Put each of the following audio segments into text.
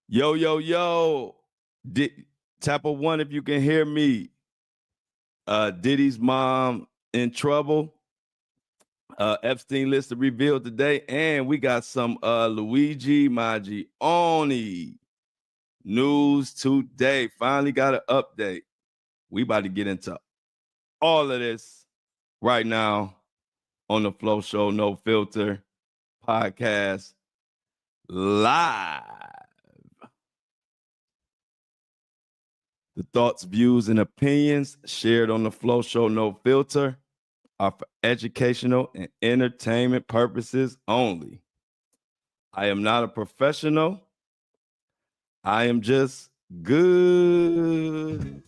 Yo, yo, yo. Tap a one if you can hear me. Diddy's mom in trouble. Epstein list revealed today. And we got some Luigi Maggioni news today. Finally got an update. We about to get into all of this right now on the Flow Show No Filter podcast live. The thoughts, views, and opinions shared on the Flow Show No Filter are for educational and entertainment purposes only. I am not a professional. I am just good.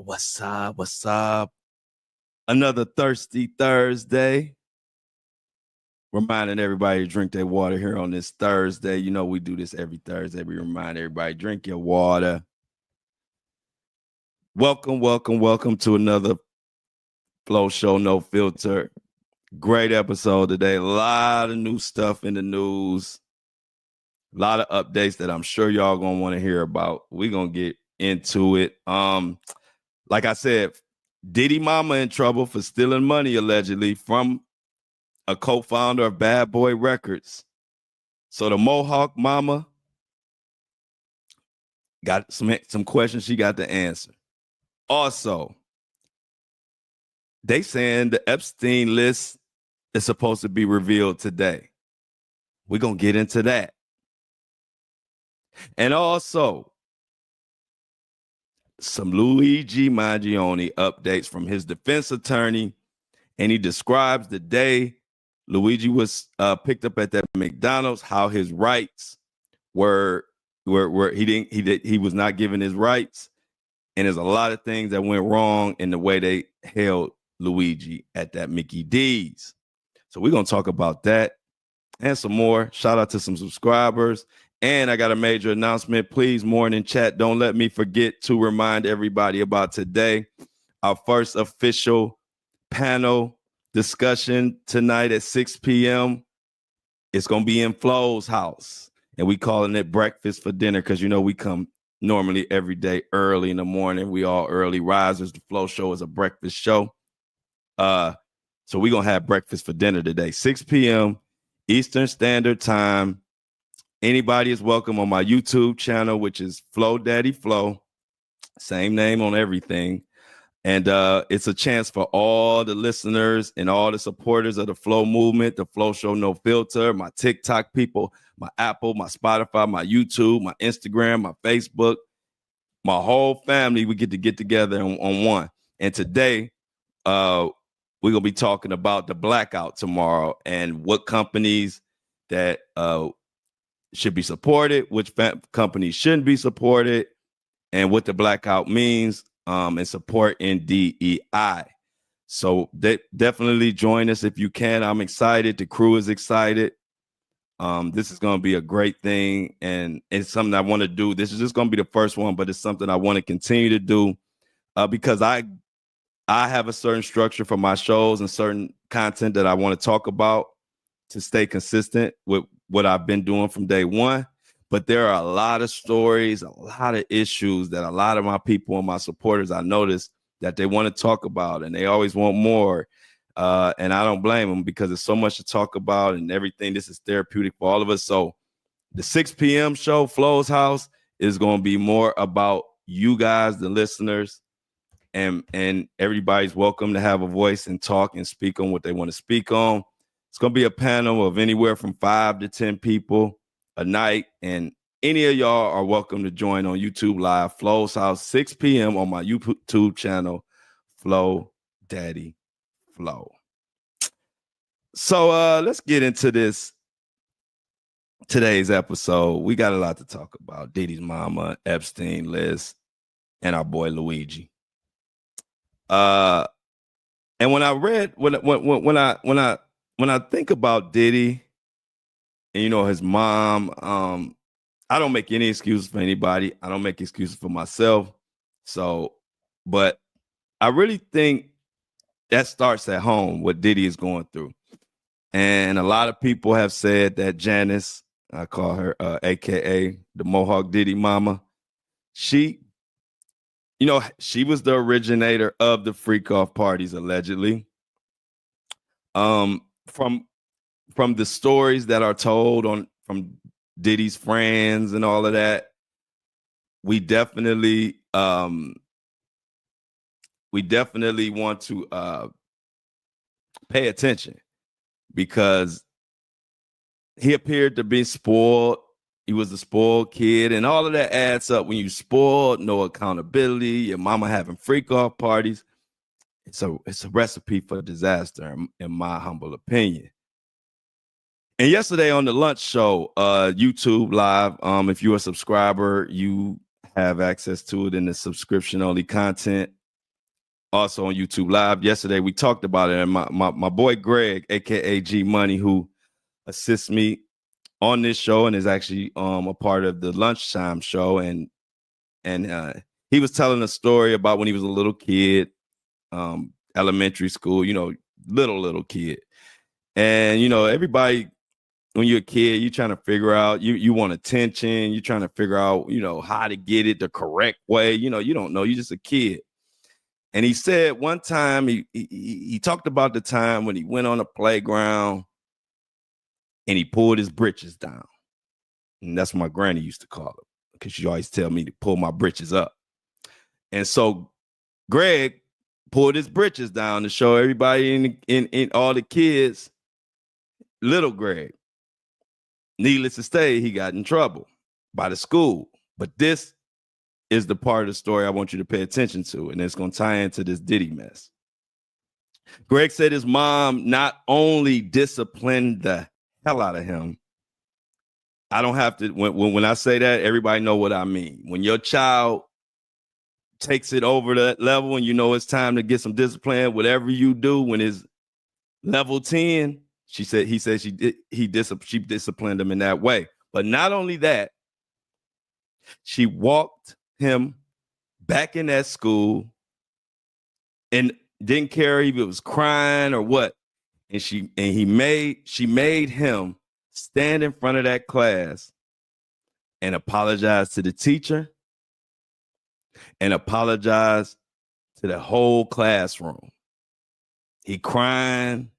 What's up? What's up? Another thirsty Thursday. Reminding everybody to drink their water here on this Thursday. You know, we do this every Thursday. We remind everybody, drink your water. Welcome to another Flow Show No Filter. Great episode today. A lot of new stuff in the news. A lot of updates that I'm sure y'all gonna want to hear about. We're gonna get into it. Like I said, Diddy mama in trouble for stealing money allegedly from a co-founder of Bad Boy Records. So the Mohawk mama got some questions she got to answer. Also, they saying the Epstein list is supposed to be revealed today. We're going to get into that. And also, some Luigi Maggioni updates from his defense attorney, and he describes the day Luigi was picked up at that McDonald's, how his rights were he was not given his rights, and there's a lot of things that went wrong in the way they held Luigi at that Mickey D's. So we're gonna talk about that and some more. Shout out to some subscribers, and I got a major announcement. Please, morning chat, don't let me forget to remind everybody about today, our first official panel discussion tonight at 6 p.m. It's going to be in Flo's house, and we calling it breakfast for dinner because, you know, we come normally every day early in the morning. We all early risers. The Flow Show is a breakfast show. So we're going to have breakfast for dinner today, 6 p.m. Eastern Standard Time. Anybody is welcome on my YouTube channel, which is Flow Daddy Flow. Same name on everything. And it's a chance for all the listeners and all the supporters of the Flow movement, the Flow Show No Filter, my TikTok people, my Apple, my Spotify, my YouTube, my Instagram, my Facebook, my whole family. We get together on one. And today, we're going to be talking about the blackout tomorrow and what companies that should be supported, which companies shouldn't be supported, and what the blackout means. And support in DEI. So definitely join us if you can. I'm excited. The crew is excited. This is going to be a great thing, and it's something I want to do. This is just going to be the first one, but it's something I want to continue to do because I have a certain structure for my shows and certain content that I want to talk about to stay consistent with what I've been doing from day one. But there are a lot of stories, a lot of issues that a lot of my people and my supporters, I noticed that they want to talk about, and they always want more. And I don't blame them because there's so much to talk about and everything. This is therapeutic for all of us. So the 6 p.m. show, Flo's House, is going to be more about you guys, the listeners, and everybody's welcome to have a voice and talk and speak on what they want to speak on. It's going to be a panel of anywhere from 5 to 10 people a night, and any of y'all are welcome to join on YouTube Live, Flo's House, 6 p.m. on my YouTube channel, Flow Daddy Flow. So let's get into today's episode. We got a lot to talk about. Diddy's mama, Epstein list, and our boy Luigi. And when I read when I think about Diddy, and you know his mom, I don't make any excuses for anybody. I don't make excuses for myself. So, but I really think that starts at home, what Diddy is going through. And a lot of people have said that Janice, I call her AKA the Mohawk Diddy mama, she was the originator of the freak off parties, allegedly. From the stories that are told from Diddy's friends and all of that, we definitely want to pay attention, because he appeared to be spoiled. He was a spoiled kid, and all of that adds up. When you spoiled, no accountability, your mama having freak off parties, it's a recipe for disaster, in my humble opinion. And yesterday on the lunch show, YouTube Live, if you're a subscriber, you have access to it in the subscription-only content. Also on YouTube Live. Yesterday we talked about it, and my boy Greg, aka G Money, who assists me on this show and is actually a part of the lunchtime show, and he was telling a story about when he was a little kid, elementary school, little kid. And everybody, when you're a kid, you're trying to figure out, you want attention, you're trying to figure out, how to get it the correct way. You don't know, you're just a kid. And he said one time, he talked about the time when he went on a playground and he pulled his britches down. And that's what my granny used to call it, because she always tell me to pull my britches up. And so Greg pulled his britches down to show everybody in all the kids, little Greg. Needless to say, he got in trouble by the school. But this is the part of the story I want you to pay attention to, and it's going to tie into this Diddy mess. Greg said his mom not only disciplined the hell out of him. I don't have to, when I say that, everybody know what I mean. When your child takes it over that level and it's time to get some discipline, whatever you do, when it's level 10, she disciplined him in that way. But not only that, she walked him back in that school and didn't care if it was crying or what. And she made him stand in front of that class and apologize to the teacher and apologize to the whole classroom. He crying,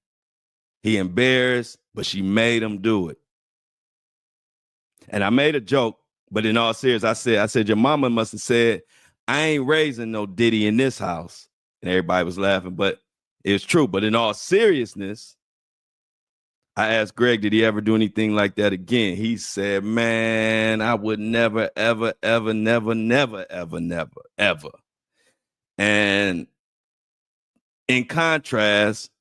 he embarrassed, but she made him do it. And I made a joke, but in all seriousness, I said, your mama must have said, I ain't raising no Diddy in this house. And everybody was laughing, but it's true. But in all seriousness, I asked Greg, did he ever do anything like that again? He said, man, I would never, ever, ever, never, never, ever, never, ever. And in contrast,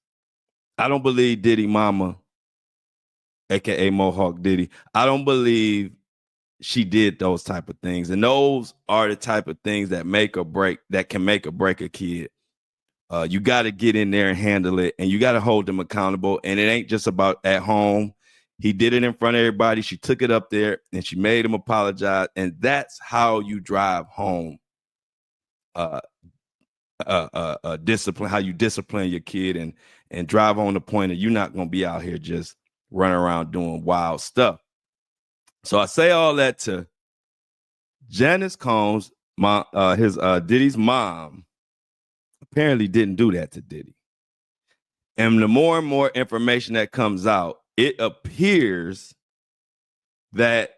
I don't believe Diddy mama, aka Mohawk Diddy, I don't believe she did those type of things. And those are the type of things that can make or break a kid. You got to get in there and handle it, and you got to hold them accountable. And it ain't just about at home. He did it in front of everybody. She took it up there and she made him apologize. And that's how you drive home discipline, how you discipline your kid and drive on the point that you're not going to be out here just running around doing wild stuff. So I say all that to Janice Combs, Diddy's mom, apparently didn't do that to Diddy. And the more and more information that comes out, it appears that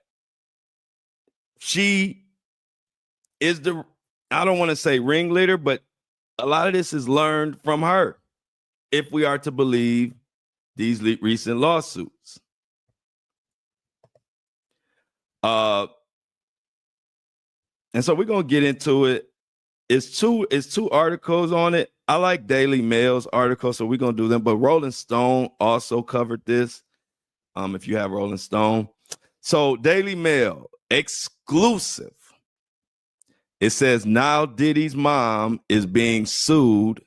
she is I don't want to say ringleader, but a lot of this is learned from her, if we are to believe these recent lawsuits. And so we're going to get into it. It's two articles on it. I like Daily Mail's article, so we're going to do them. But Rolling Stone also covered this, if you have Rolling Stone. So Daily Mail, exclusive. It says, now Diddy's mom is being sued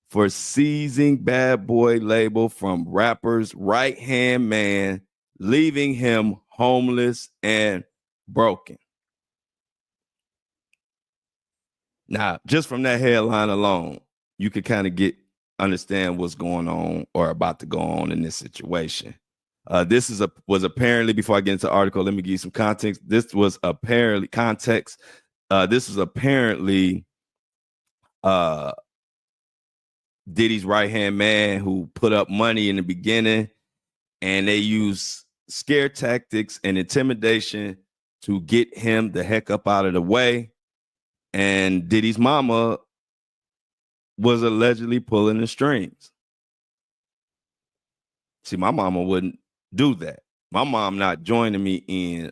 for seizing Bad Boy label from rapper's right-hand man, leaving him homeless and broken. Now, just from that headline alone, you could kind of get understand what's going on or about to go on in this situation. This was apparently, before I get into the article, let me give you some context. This was apparently Diddy's right-hand man who put up money in the beginning, and they used scare tactics and intimidation to get him the heck up out of the way. And Diddy's mama was allegedly pulling the strings. See, my mama wouldn't do that. My mom not joining me in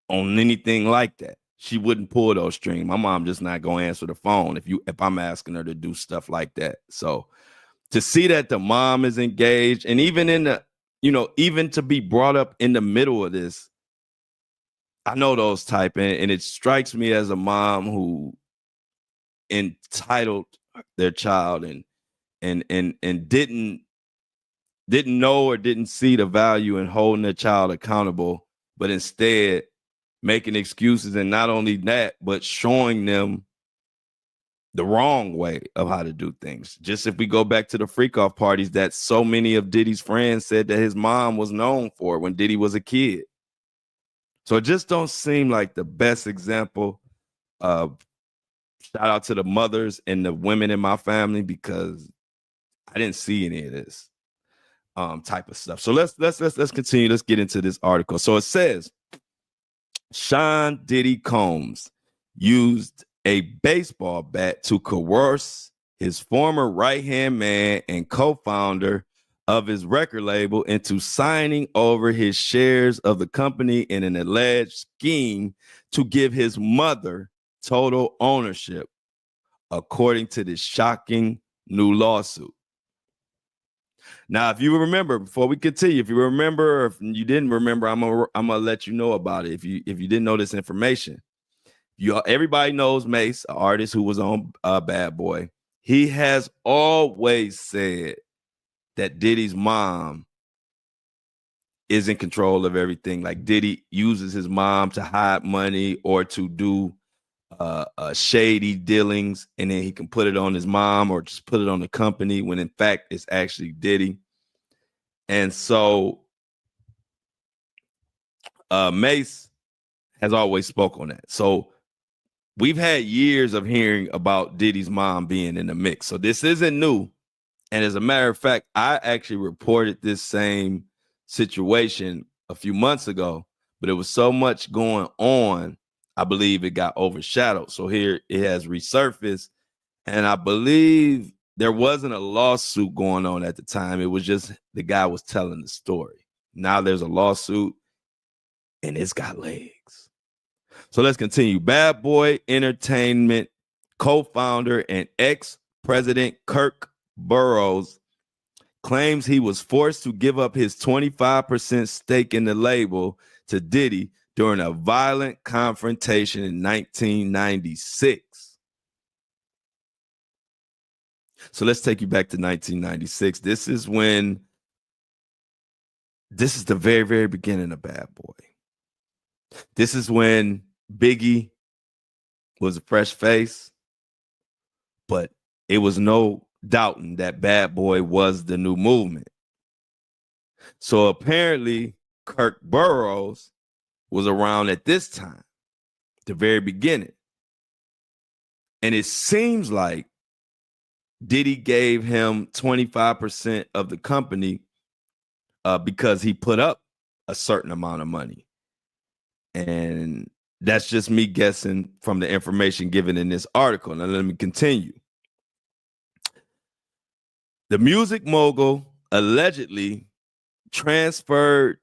on anything like that. She wouldn't pull those strings. My mom just not gonna answer the phone if I'm asking her to do stuff like that. So to see that the mom is engaged, and even in the, even to be brought up in the middle of this, I know those type, and it strikes me as a mom who entitled their child and didn't know or didn't see the value in holding their child accountable, but instead making excuses, and not only that, but showing them the wrong way of how to do things. Just if we go back to the freak off parties that so many of Diddy's friends said that his mom was known for when Diddy was a kid. So it just don't seem like the best example of, shout out to the mothers and the women in my family, because I didn't see any of this type of stuff. So let's continue. Let's get into this article. So it says, Sean Diddy Combs used a baseball bat to coerce his former right-hand man and co-founder of his record label into signing over his shares of the company in an alleged scheme to give his mother total ownership, according to this shocking new lawsuit. Now, if you remember, before we continue, if you remember, or if you didn't remember, I'm gonna let you know about it. If you didn't know this information, everybody knows Mace, an artist who was on Bad Boy. He has always said that Diddy's mom is in control of everything. Like, Diddy uses his mom to hide money or to do shady dealings, and then he can put it on his mom or just put it on the company, when in fact it's actually Diddy. And so Mace has always spoke on that. So we've had years of hearing about Diddy's mom being in the mix. So this isn't new. And as a matter of fact, I actually reported this same situation a few months ago, but it was so much going on, I believe it got overshadowed. So here it has resurfaced, and I believe there wasn't a lawsuit going on at the time. It was just the guy was telling the story. Now there's a lawsuit, and it's got legs. So let's continue. Bad Boy Entertainment co-founder and ex-president Kirk Burroughs claims he was forced to give up his 25% stake in the label to Diddy during a violent confrontation in 1996. So let's take you back to 1996. This is the very, very beginning of Bad Boy. This is when Biggie was a fresh face, but it was no doubting that Bad Boy was the new movement. So apparently Kirk Burroughs was around at this time, the very beginning. And it seems like Diddy gave him 25% of the company because he put up a certain amount of money. And that's just me guessing from the information given in this article. Now let me continue. The music mogul allegedly transferred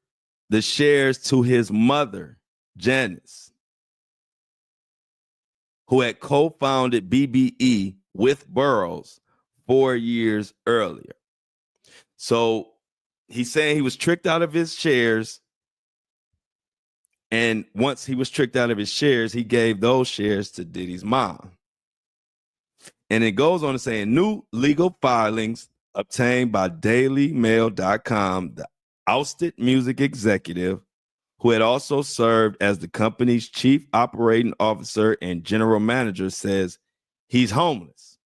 the shares to his mother, Janice, who had co-founded BBE with Burroughs 4 years earlier. So he's saying he was tricked out of his shares. And once he was tricked out of his shares, he gave those shares to Diddy's mom. And it goes on to say, in new legal filings obtained by DailyMail.com, the ousted music executive, who had also served as the company's chief operating officer and general manager, says he's homeless.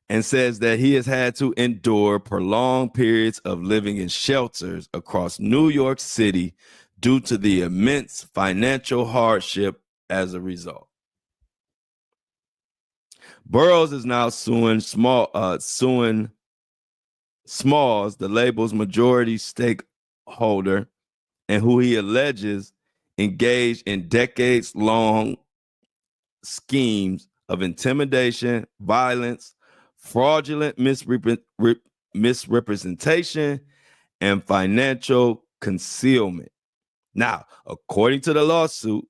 and says that he has had to endure prolonged periods of living in shelters across New York City due to the immense financial hardship as a result. Burroughs is now suing Smalls, the label's majority stakeholder, and who he alleges engaged in decades-long schemes of intimidation, violence, fraudulent misrepresentation, and financial concealment. Now, according to the lawsuit,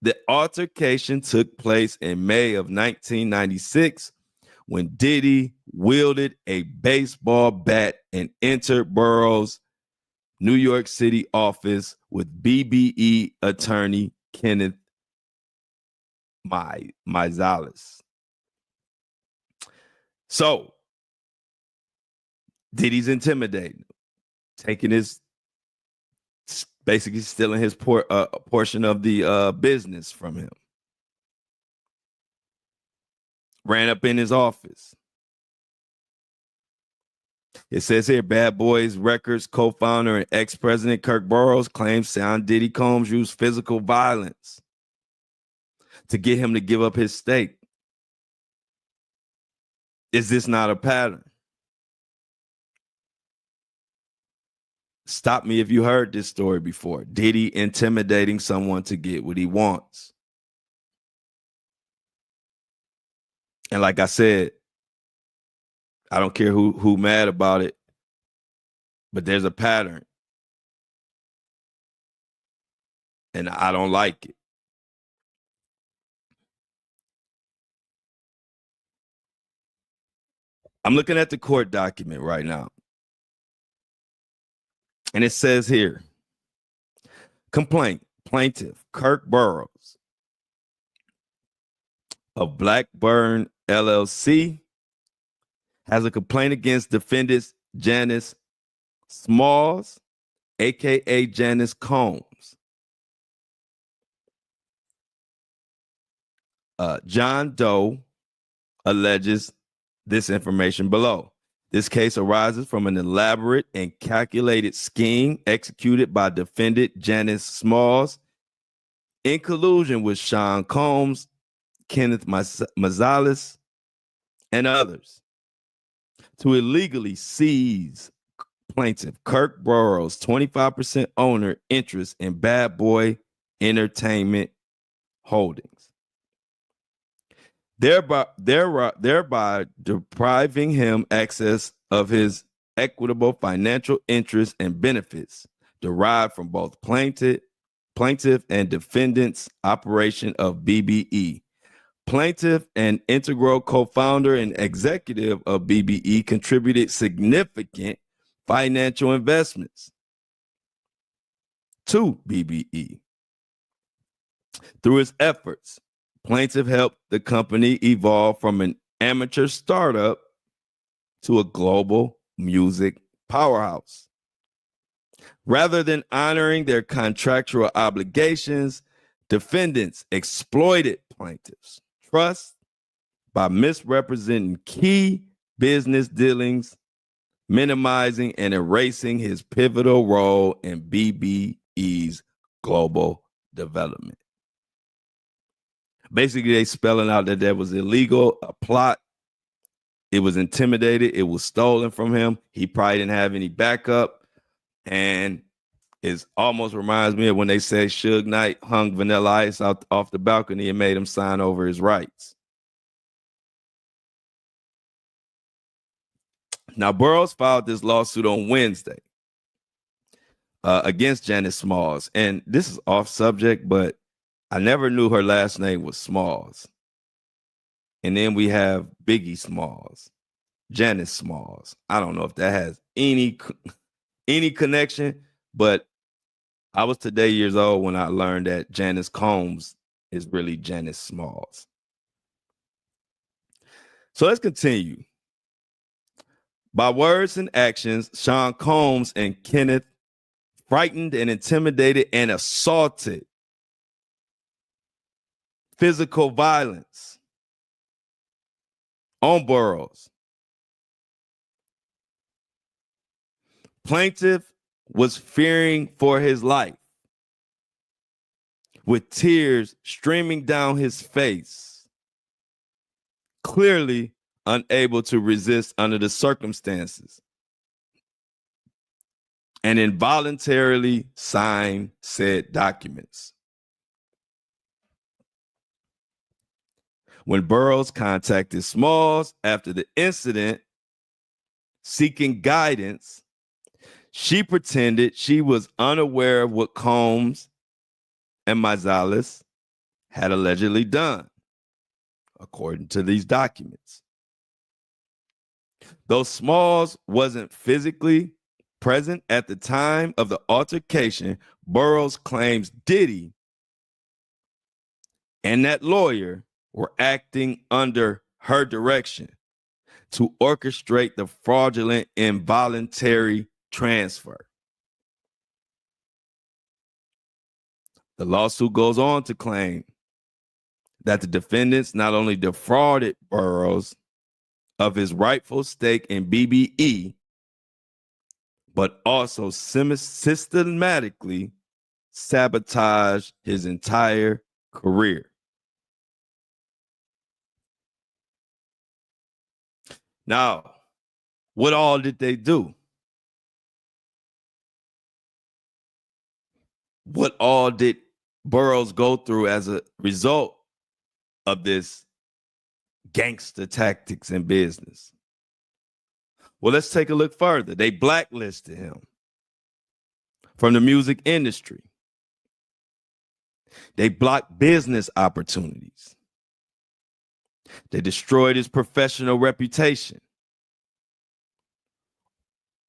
the altercation took place in May of 1996 when Diddy wielded a baseball bat and entered Burroughs' New York City office with BBE attorney Kenneth Meiselas. So, Diddy's intimidating, basically stealing his portion of the business from him. Ran up in his office. It says here, Bad Boys Records co-founder and ex-president Kirk Burroughs claims Sean Diddy Combs used physical violence to get him to give up his stake. Is this not a pattern? Stop me if you heard this story before. Diddy intimidating someone to get what he wants. And like I said, I don't care who mad about it, but there's a pattern. And I don't like it. I'm looking at the court document right now. And it says here, complaint, plaintiff, Kirk Burroughs of Blackburn LLC has a complaint against defendants Janice Smalls, aka Janice Combs. John Doe alleges this information below. This case arises from an elaborate and calculated scheme executed by defendant Janice Smalls in collusion with Sean Combs, Kenneth Meiselas, and others to illegally seize plaintiff Kirk Burroughs' 25% owner interest in Bad Boy Entertainment Holdings, thereby depriving him access of his equitable financial interests and benefits derived from both plaintiff and defendant's operation of BBE. Plaintiff and integral co-founder and executive of BBE contributed significant financial investments to BBE. Through his efforts, plaintiff helped the company evolve from an amateur startup to a global music powerhouse. Rather than honoring their contractual obligations, defendants exploited plaintiffs' trust by misrepresenting key business dealings, minimizing and erasing his pivotal role in BBE's global development. Basically, they spelling out that that was illegal, a plot. It was intimidated. It was stolen from him. He probably didn't have any backup. And it almost reminds me of when they say Suge Knight hung Vanilla Ice out off the balcony and made him sign over his rights. Now, Burroughs filed this lawsuit on Wednesday against Janice Smalls. And this is off subject, but I never knew her last name was Smalls. And then we have Biggie Smalls, Janice Smalls. I don't know if that has any connection, but I was today years old when I learned that Janice Combs is really Janice Smalls. So let's continue. By words and actions, Sean Combs and Kenneth frightened and intimidated and assaulted. Physical violence on Burroughs Plaintiff was fearing for his life, with tears streaming down his face, clearly unable to resist under the circumstances, and involuntarily signed said documents. When Burroughs contacted Smalls after the incident, seeking guidance, she pretended she was unaware of what Combs and Meiselas had allegedly done, according to these documents. Though Smalls wasn't physically present at the time of the altercation, Burroughs claims Diddy and that lawyer were acting under her direction to orchestrate the fraudulent involuntary transfer. The lawsuit goes on to claim that the defendants not only defrauded Burroughs of his rightful stake in BBE, but also systematically sabotaged his entire career. Now, what all did they do? What all did Burroughs go through as a result of this gangster tactics in business? Well, let's take a look further. They blacklisted him from the music industry. They blocked business opportunities. They destroyed his professional reputation.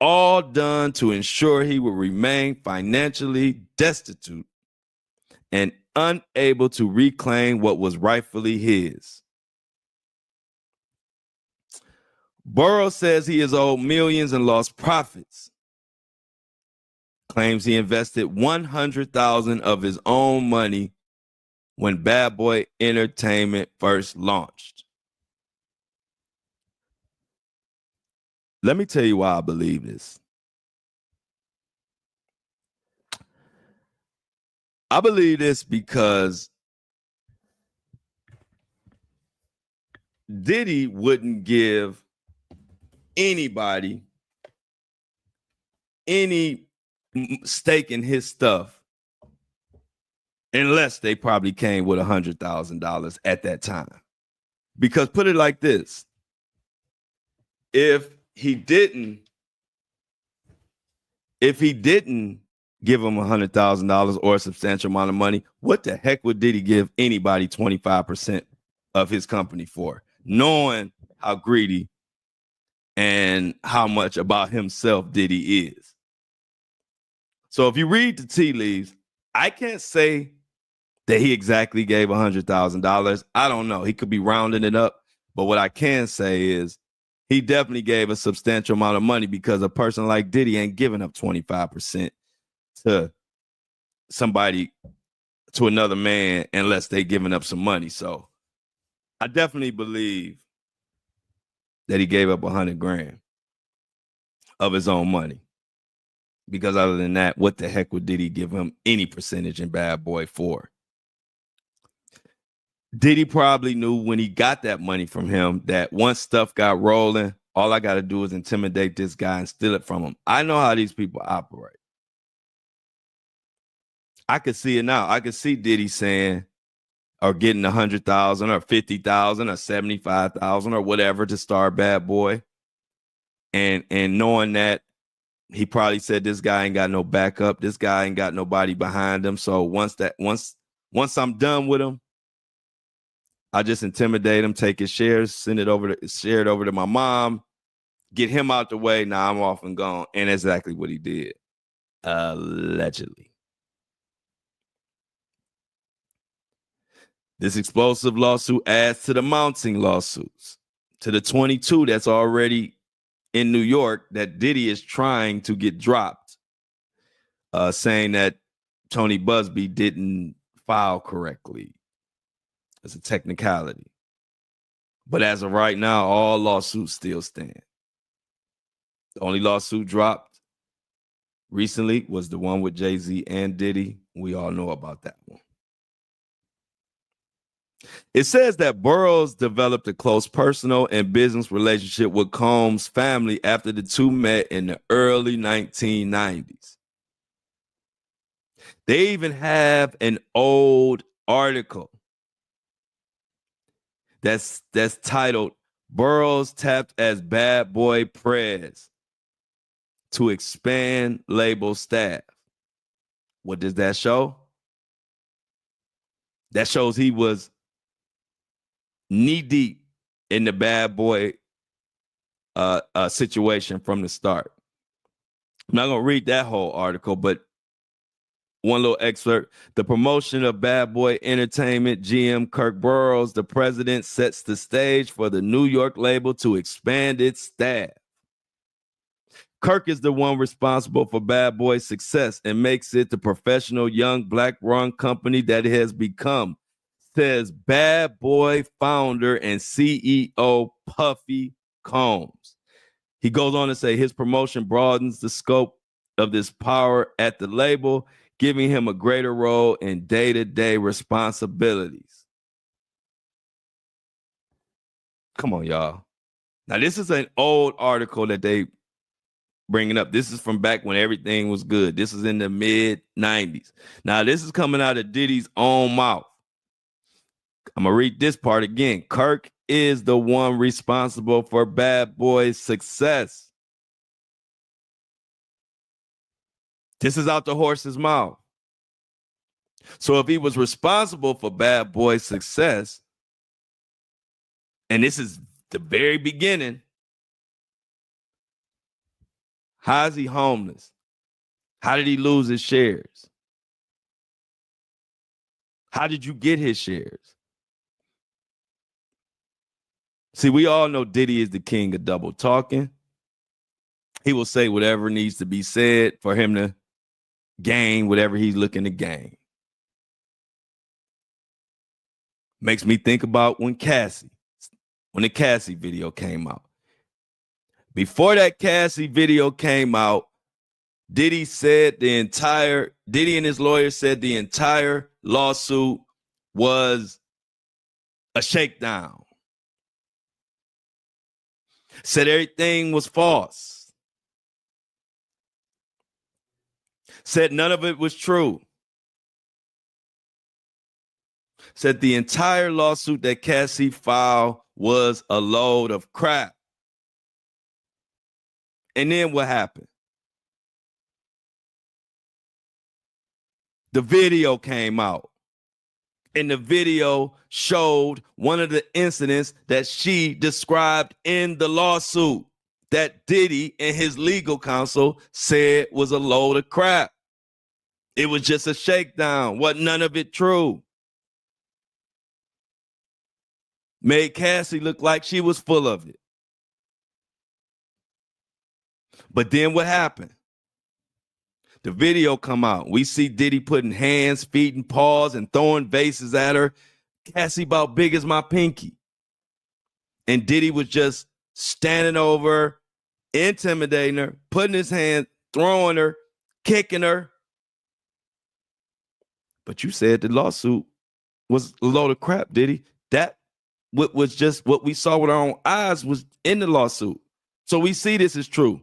All done to ensure he would remain financially destitute and unable to reclaim what was rightfully his. Burroughs says he is owed millions and lost profits. Claims he invested $100,000 of his own money when Bad Boy Entertainment first launched. Let me tell you why I believe this. I believe this because Diddy wouldn't give anybody any stake in his stuff unless they probably came with $100,000 at that time. Because put it like this, if he didn't give him $100,000 or a substantial amount of money, what the heck would Diddy give anybody 25% of his company for, knowing how greedy and how much about himself Diddy is? So if you read the tea leaves, I can't say that he exactly gave $100,000. I don't know. He could be rounding it up. But what I can say is he definitely gave a substantial amount of money, because a person like Diddy ain't giving up 25% to somebody, to another man, unless they giving up some money. So I definitely believe that he gave up 100 grand of his own money. Because other than that, what the heck would Diddy give him any percentage in Bad Boy for? Diddy probably knew when he got that money from him that once stuff got rolling, all I got to do is intimidate this guy and steal it from him. I know how these people operate. I could see it now. I could see Diddy saying, or getting 100,000 or 50,000 or 75,000 or whatever to start Bad Boy. And knowing that he probably said, this guy ain't got no backup. This guy ain't got nobody behind him. So once I'm done with him, I just intimidate him, take his shares, share it over to my mom, get him out the way. Now I'm off and gone. And that's exactly what he did. Allegedly. This explosive lawsuit adds to the mounting lawsuits, to the 22 that's already in New York that Diddy is trying to get dropped, saying that Tony Busby didn't file correctly. It's a technicality. But as of right now, all lawsuits still stand. The only lawsuit dropped recently was the one with Jay-Z and Diddy. We all know about that one. It says that Burroughs developed a close personal and business relationship with Combs' family after the two met in the early 1990s. They even have an old article that's titled Burroughs tapped as Bad Boy Prez to expand label staff. What does that show? That shows he was knee deep in the Bad Boy situation from the start. I'm not gonna read that whole article, but one little excerpt. The promotion of Bad Boy Entertainment, GM Kirk Burroughs, the president, sets the stage for the New York label to expand its staff. Kirk is the one responsible for Bad Boy's success and makes it the professional young black-run company that it has become, says Bad Boy founder and CEO Puffy Combs. He goes on to say his promotion broadens the scope of this power at the label, giving him a greater role in day-to-day responsibilities. Come on, y'all. Now, this is an old article that they bringing up. This is from back when everything was good. This is in the mid-90s. Now, this is coming out of Diddy's own mouth. I'm going to read this part again. Kirk is the one responsible for Bad Boy's success. This is out the horse's mouth. So if he was responsible for Bad Boy's success, and this is the very beginning, how is he homeless? How did he lose his shares? How did you get his shares? See, we all know Diddy is the king of double talking. He will say whatever needs to be said for him to gain whatever he's looking to gain. Makes me think about when the Cassie video came out. Before that Cassie video came out, Diddy and his lawyer said the entire lawsuit was a shakedown. Said everything was false. Said none of it was true. Said the entire lawsuit that Cassie filed was a load of crap. And then what happened? The video came out. And the video showed one of the incidents that she described in the lawsuit that Diddy and his legal counsel said was a load of crap. It was just a shakedown. Wasn't none of it true. Made Cassie look like she was full of it. But then what happened? The video come out. We see Diddy putting hands, feet, and paws and throwing vases at her. Cassie about big as my pinky. And Diddy was just standing over her, intimidating her, putting his hand, throwing her, kicking her. But you said the lawsuit was a load of crap, Diddy. That was just what we saw with our own eyes was in the lawsuit. So we see this is true.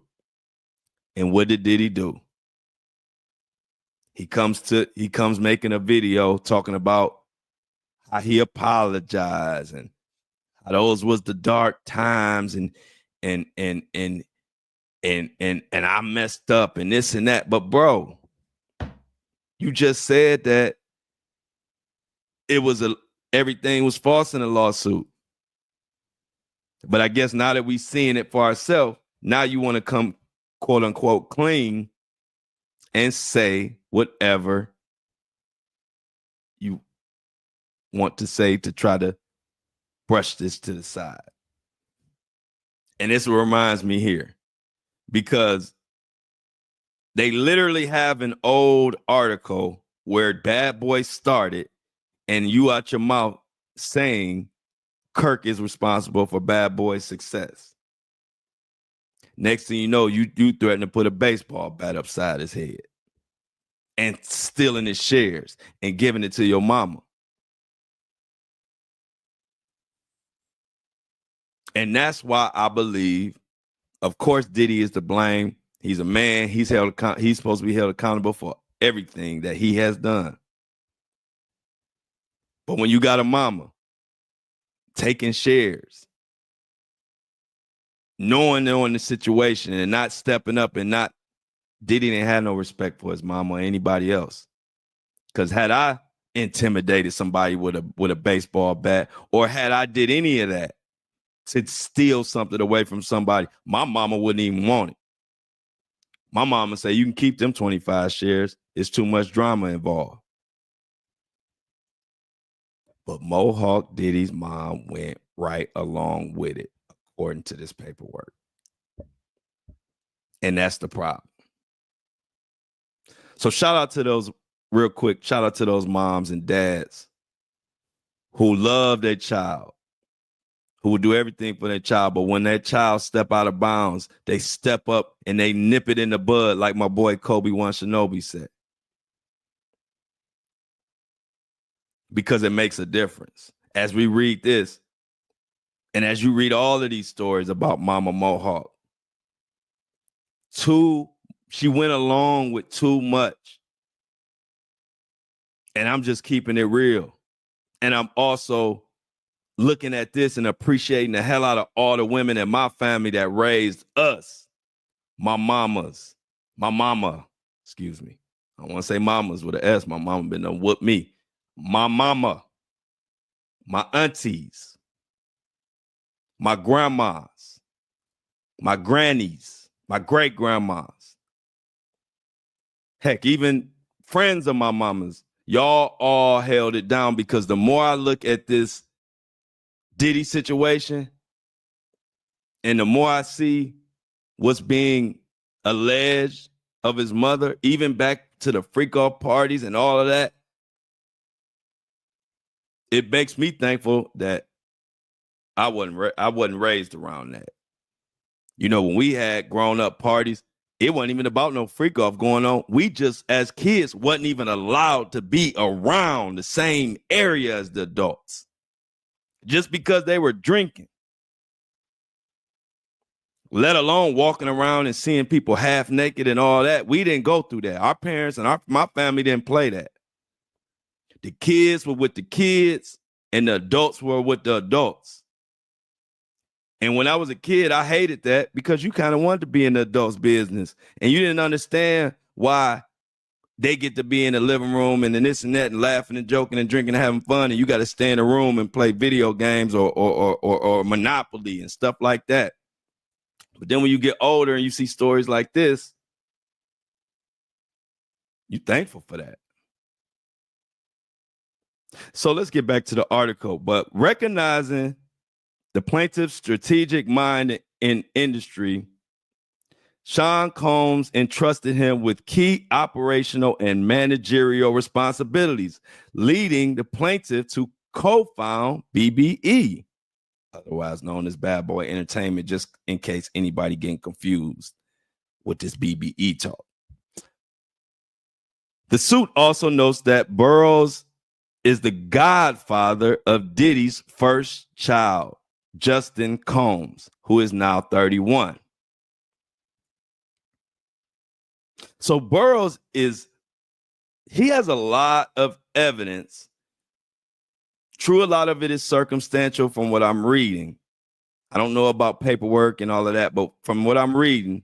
And what did Diddy do? He comes making a video talking about how he apologized and how those was the dark times and I messed up and this and that. But bro, you just said that everything was false in the lawsuit. But I guess now that we seeing it for ourselves, now you want to come quote unquote clean and say whatever you want to say to try to brush this to the side. And this reminds me here because they literally have an old article where Bad Boy started and you out your mouth saying Kirk is responsible for Bad Boy's success. Next thing you know, you threaten to put a baseball bat upside his head and stealing his shares and giving it to your mama. And that's why I believe, of course, Diddy is to blame. He's a man. He's supposed to be held accountable for everything that he has done. But when you got a mama taking shares, knowing the situation and not stepping up, and not, Diddy didn't have no respect for his mama or anybody else. Because had I intimidated somebody with a baseball bat, or had I did any of that to steal something away from somebody, my mama wouldn't even want it. My mama say, you can keep them 25 shares. It's too much drama involved. But Mohawk Diddy's mom went right along with it, according to this paperwork. And that's the problem. So shout out to those, real quick, shout out to those moms and dads who love their child, who will do everything for their child. But when that child step out of bounds, they step up and they nip it in the bud, like my boy Kobe One Shinobi said. Because it makes a difference. As we read this, and as you read all of these stories about Mama Mohawk, she went along with too much. And I'm just keeping it real. And I'm also looking at this and appreciating the hell out of all the women in my family that raised us. My mama, excuse me. I want to say mamas with an S. My mama been done whoop me. My mama, my aunties, my grandmas, my grannies, my great grandmas. Heck, even friends of my mamas, y'all all held it down, because the more I look at this Diddy situation and the more I see what's being alleged of his mother, even back to the freak off parties and all of that, it makes me thankful that I wasn't raised around that. You know, when we had grown up parties, it wasn't even about no freak off going on. We just, as kids, wasn't even allowed to be around the same area as the adults, just because they were drinking. Let alone walking around and seeing people half naked and all that. We didn't go through that. Our parents and my family didn't play that. The kids were with the kids and the adults were with the adults. And when I was a kid, I hated that, because you kind of wanted to be in the adults' business and you didn't understand why they get to be in the living room and then this and that and laughing and joking and drinking and having fun, and you got to stay in the room and play video games or Monopoly and stuff like that. But then when you get older and you see stories like this, you're thankful for that. So let's get back to the article. But recognizing the plaintiff's strategic mind in industry, Sean Combs entrusted him with key operational and managerial responsibilities, leading the plaintiff to co-found BBE, otherwise known as Bad Boy Entertainment, just in case anybody getting confused with this BBE talk. The suit also notes that Burroughs is the godfather of Diddy's first child, Justin Combs, who is now 31. So Burroughs he has a lot of evidence. True, a lot of it is circumstantial from what I'm reading. I don't know about paperwork and all of that, but from what I'm reading,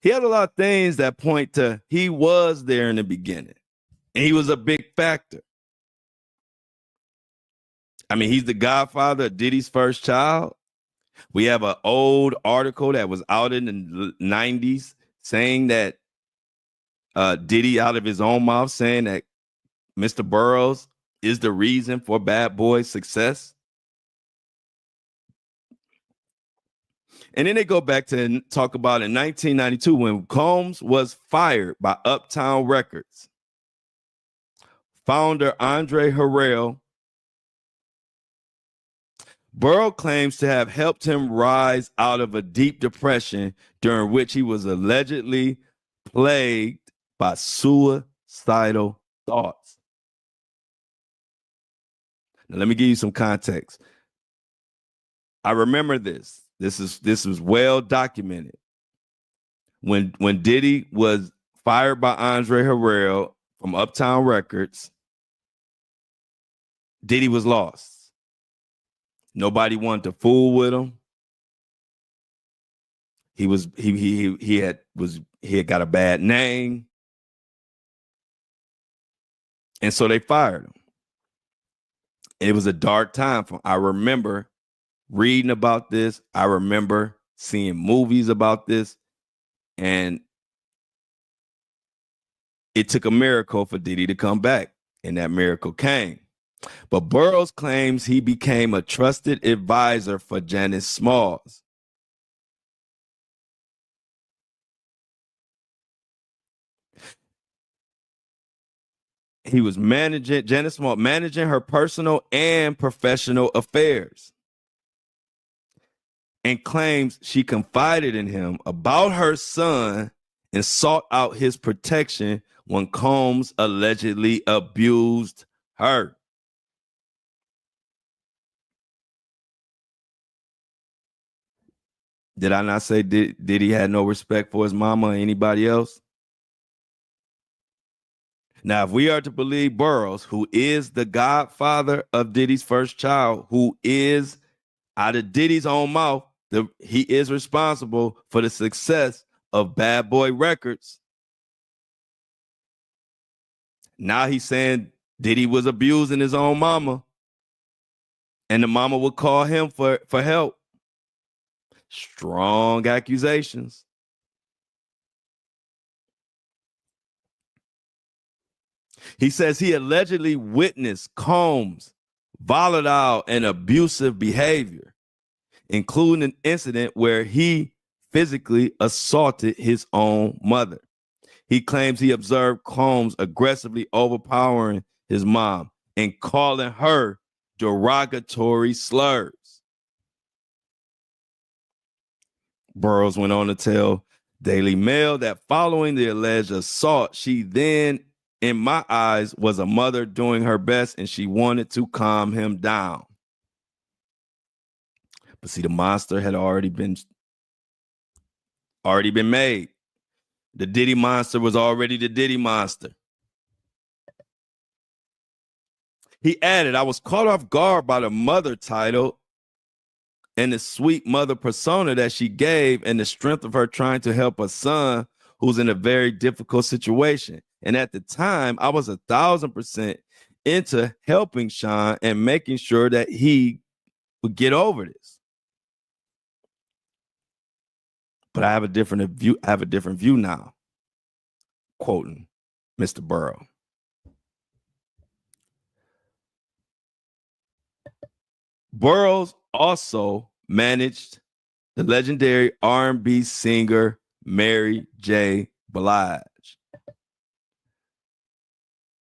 he had a lot of things that point to he was there in the beginning, and he was a big factor. I mean, he's the godfather of Diddy's first child. We have an old article that was out in the 90s saying that Diddy, out of his own mouth, saying that Mr. Burroughs is the reason for Bad Boy's success. And then they go back to talk about in 1992 when Combs was fired by Uptown Records. Founder Andre Harrell Burrow claims to have helped him rise out of a deep depression during which he was allegedly plagued by suicidal thoughts. Now, let me give you some context. I remember this. This was well documented. When Diddy was fired by Andre Harrell from Uptown Records, Diddy was lost. Nobody wanted to fool with him. He had got a bad name. And so they fired him. It was a dark time for him. I remember reading about this. I remember seeing movies about this. And it took a miracle for Diddy to come back. And that miracle came. But Burroughs claims he became a trusted advisor for Janice Smalls. He was Janice Smalls, managing her personal and professional affairs, and claims she confided in him about her son and sought out his protection when Combs allegedly abused her. Did I not say did he had no respect for his mama or anybody else? Now, if we are to believe Burroughs, who is the godfather of Diddy's first child, who is out of Diddy's own mouth, he is responsible for the success of Bad Boy Records. Now he's saying Diddy was abusing his own mama, and the mama would call him for help. Strong accusations. He says he allegedly witnessed Combs' volatile and abusive behavior, including an incident where he physically assaulted his own mother. He claims he observed Combs aggressively overpowering his mom and calling her derogatory slurs. Burroughs went on to tell Daily Mail that following the alleged assault, she then, in my eyes, was a mother doing her best, and she wanted to calm him down. But see, the monster had already been made. The Diddy monster was already the Diddy monster. He added, I was caught off guard by the mother title and the sweet mother persona that she gave, and the strength of her trying to help a son who's in a very difficult situation. And at the time, I was 1,000% into helping Sean and making sure that he would get over this. But I have a different view. I have a different view now. Quoting Mr. Burrow. Burroughs also managed the legendary R&B singer Mary J. Blige.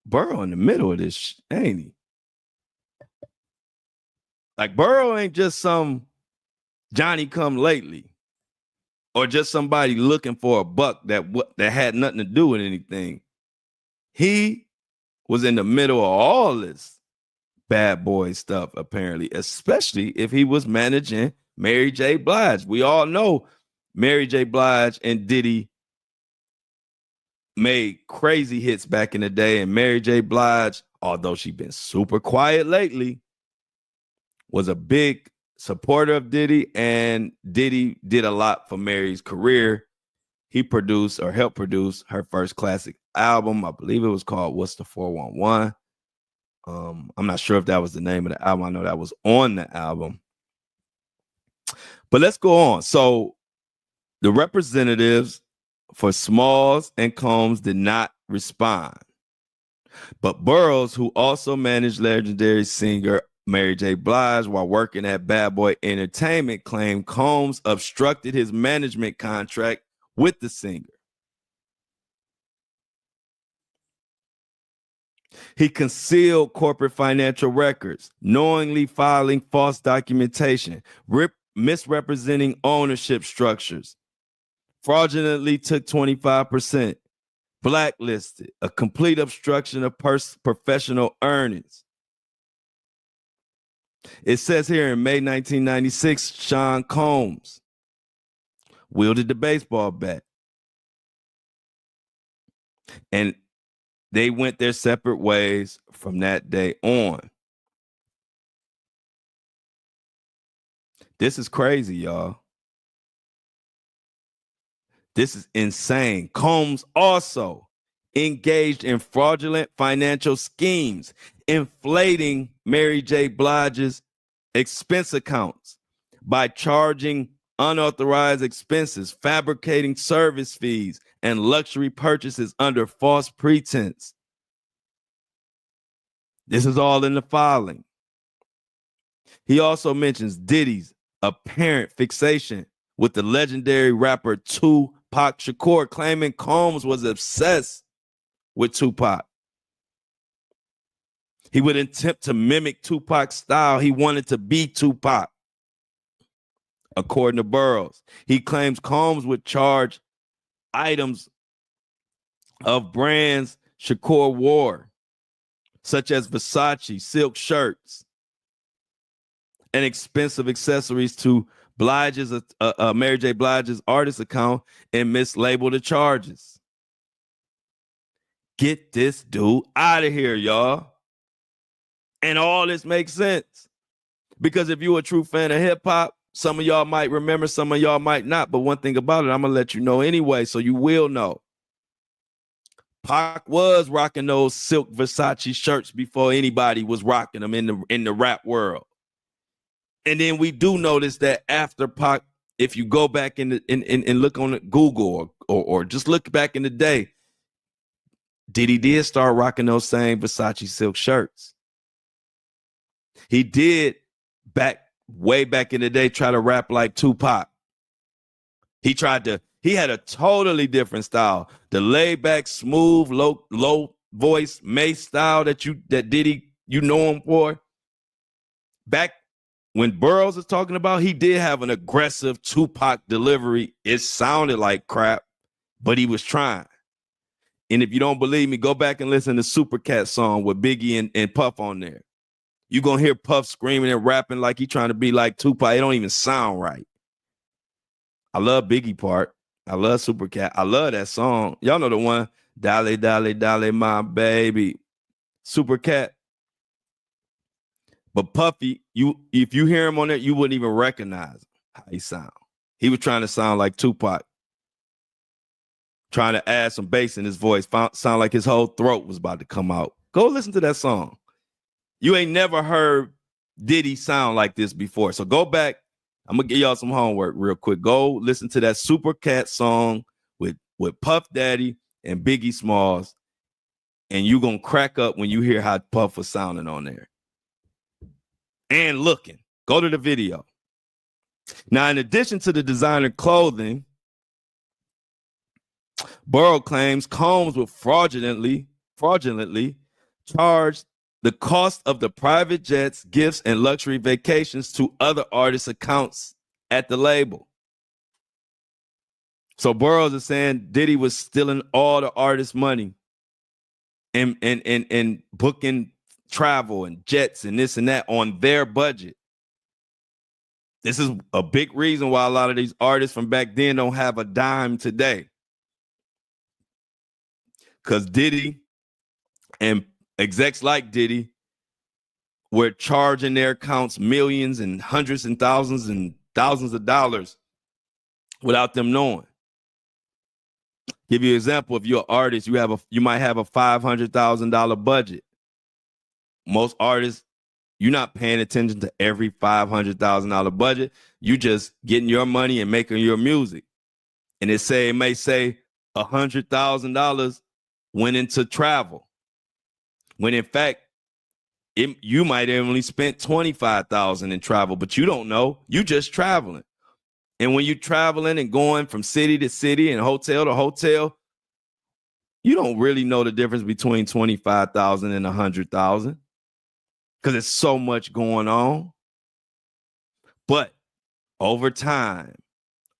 Burrow in the middle of this, ain't he? Like, Burrow ain't just some Johnny come lately or just somebody looking for a buck that had nothing to do with anything. He was in the middle of all this bad boy stuff, apparently, especially if he was managing Mary J. Blige. We all know Mary J. Blige and Diddy made crazy hits back in the day, and Mary J. Blige, although she's been super quiet lately, was a big supporter of Diddy, and Diddy did a lot for Mary's career. He produced or helped produce her first classic album. I believe it was called What's the 411. I'm not sure if that was the name of the album. I know that was on the album. But let's go on. So the representatives for Smalls and Combs did not respond. But Burroughs, who also managed legendary singer Mary J. Blige while working at Bad Boy Entertainment, claimed Combs obstructed his management contract with the singer. He concealed corporate financial records, knowingly filing false documentation, misrepresenting ownership structures, fraudulently took 25%, blacklisted, a complete obstruction of professional earnings. It says here in May 1996, Sean Combs wielded the baseball bat. And they went their separate ways from that day on. This is crazy, y'all. This is insane. Combs also engaged in fraudulent financial schemes, inflating Mary J. Blige's expense accounts by charging unauthorized expenses, fabricating service fees, and luxury purchases under false pretense. This is all in the filing. He also mentions Diddy's apparent fixation with the legendary rapper Tupac Shakur, claiming Combs was obsessed with Tupac. He would attempt to mimic Tupac's style. He wanted to be Tupac. According to Burroughs, he claims Combs would charge items of brands Shakur wore, such as Versace, silk shirts, and expensive accessories to Blige's, Mary J. Blige's artist account, and mislabel the charges. Get this dude out of here, y'all. And all this makes sense. Because if you're a true fan of hip hop, some of y'all might remember, some of y'all might not. But one thing about it, I'm going to let you know anyway, so you will know. Pac was rocking those silk Versace shirts before anybody was rocking them in the rap world. And then we do notice that after Pac, if you go back and look on Google or just look back in the day, Diddy did start rocking those same Versace silk shirts. He did way back in the day try to rap like Tupac. He had a totally different style. The laid back, smooth, low voice, Mase style that Diddy, you know him for. Back when Burroughs is talking about, he did have an aggressive Tupac delivery. It sounded like crap, but he was trying. And if you don't believe me, go back and listen to Super Cat song with Biggie and Puff on there. You're going to hear Puff screaming and rapping like he trying to be like Tupac. It don't even sound right. I love Biggie part. I love Super Cat. I love that song. Y'all know the one, Dale, Dale, Dale, my baby. Super Cat. But Puffy, if you hear him on there, you wouldn't even recognize how he sound. He was trying to sound like Tupac. Trying to add some bass in his voice. Sound like his whole throat was about to come out. Go listen to that song. You ain't never heard Diddy sound like this before. So go back. I'm going to give y'all some homework real quick. Go listen to that Super Cat song with Puff Daddy and Biggie Smalls. And you're going to crack up when you hear how Puff was sounding on there. And looking. Go to the video. Now, in addition to the designer clothing, Burrow claims Combs would fraudulently charge the cost of the private jets, gifts, and luxury vacations to other artists' accounts at the label. So Burroughs is saying Diddy was stealing all the artists' money and booking travel and jets and this and that on their budget. This is a big reason why a lot of these artists from back then don't have a dime today. Because Diddy and execs like Diddy were charging their accounts millions and hundreds and thousands of dollars without them knowing. Give you an example. If you're an artist, you might have a $500,000 budget. Most artists, you're not paying attention to every $500,000 budget. You just getting your money and making your music. And it may say $100,000 went into travel. When in fact, you might have only spent $25,000 in travel, but you don't know. You just traveling. And when you're traveling and going from city to city and hotel to hotel, you don't really know the difference between 25,000 and 100,000 because there's so much going on. But over time,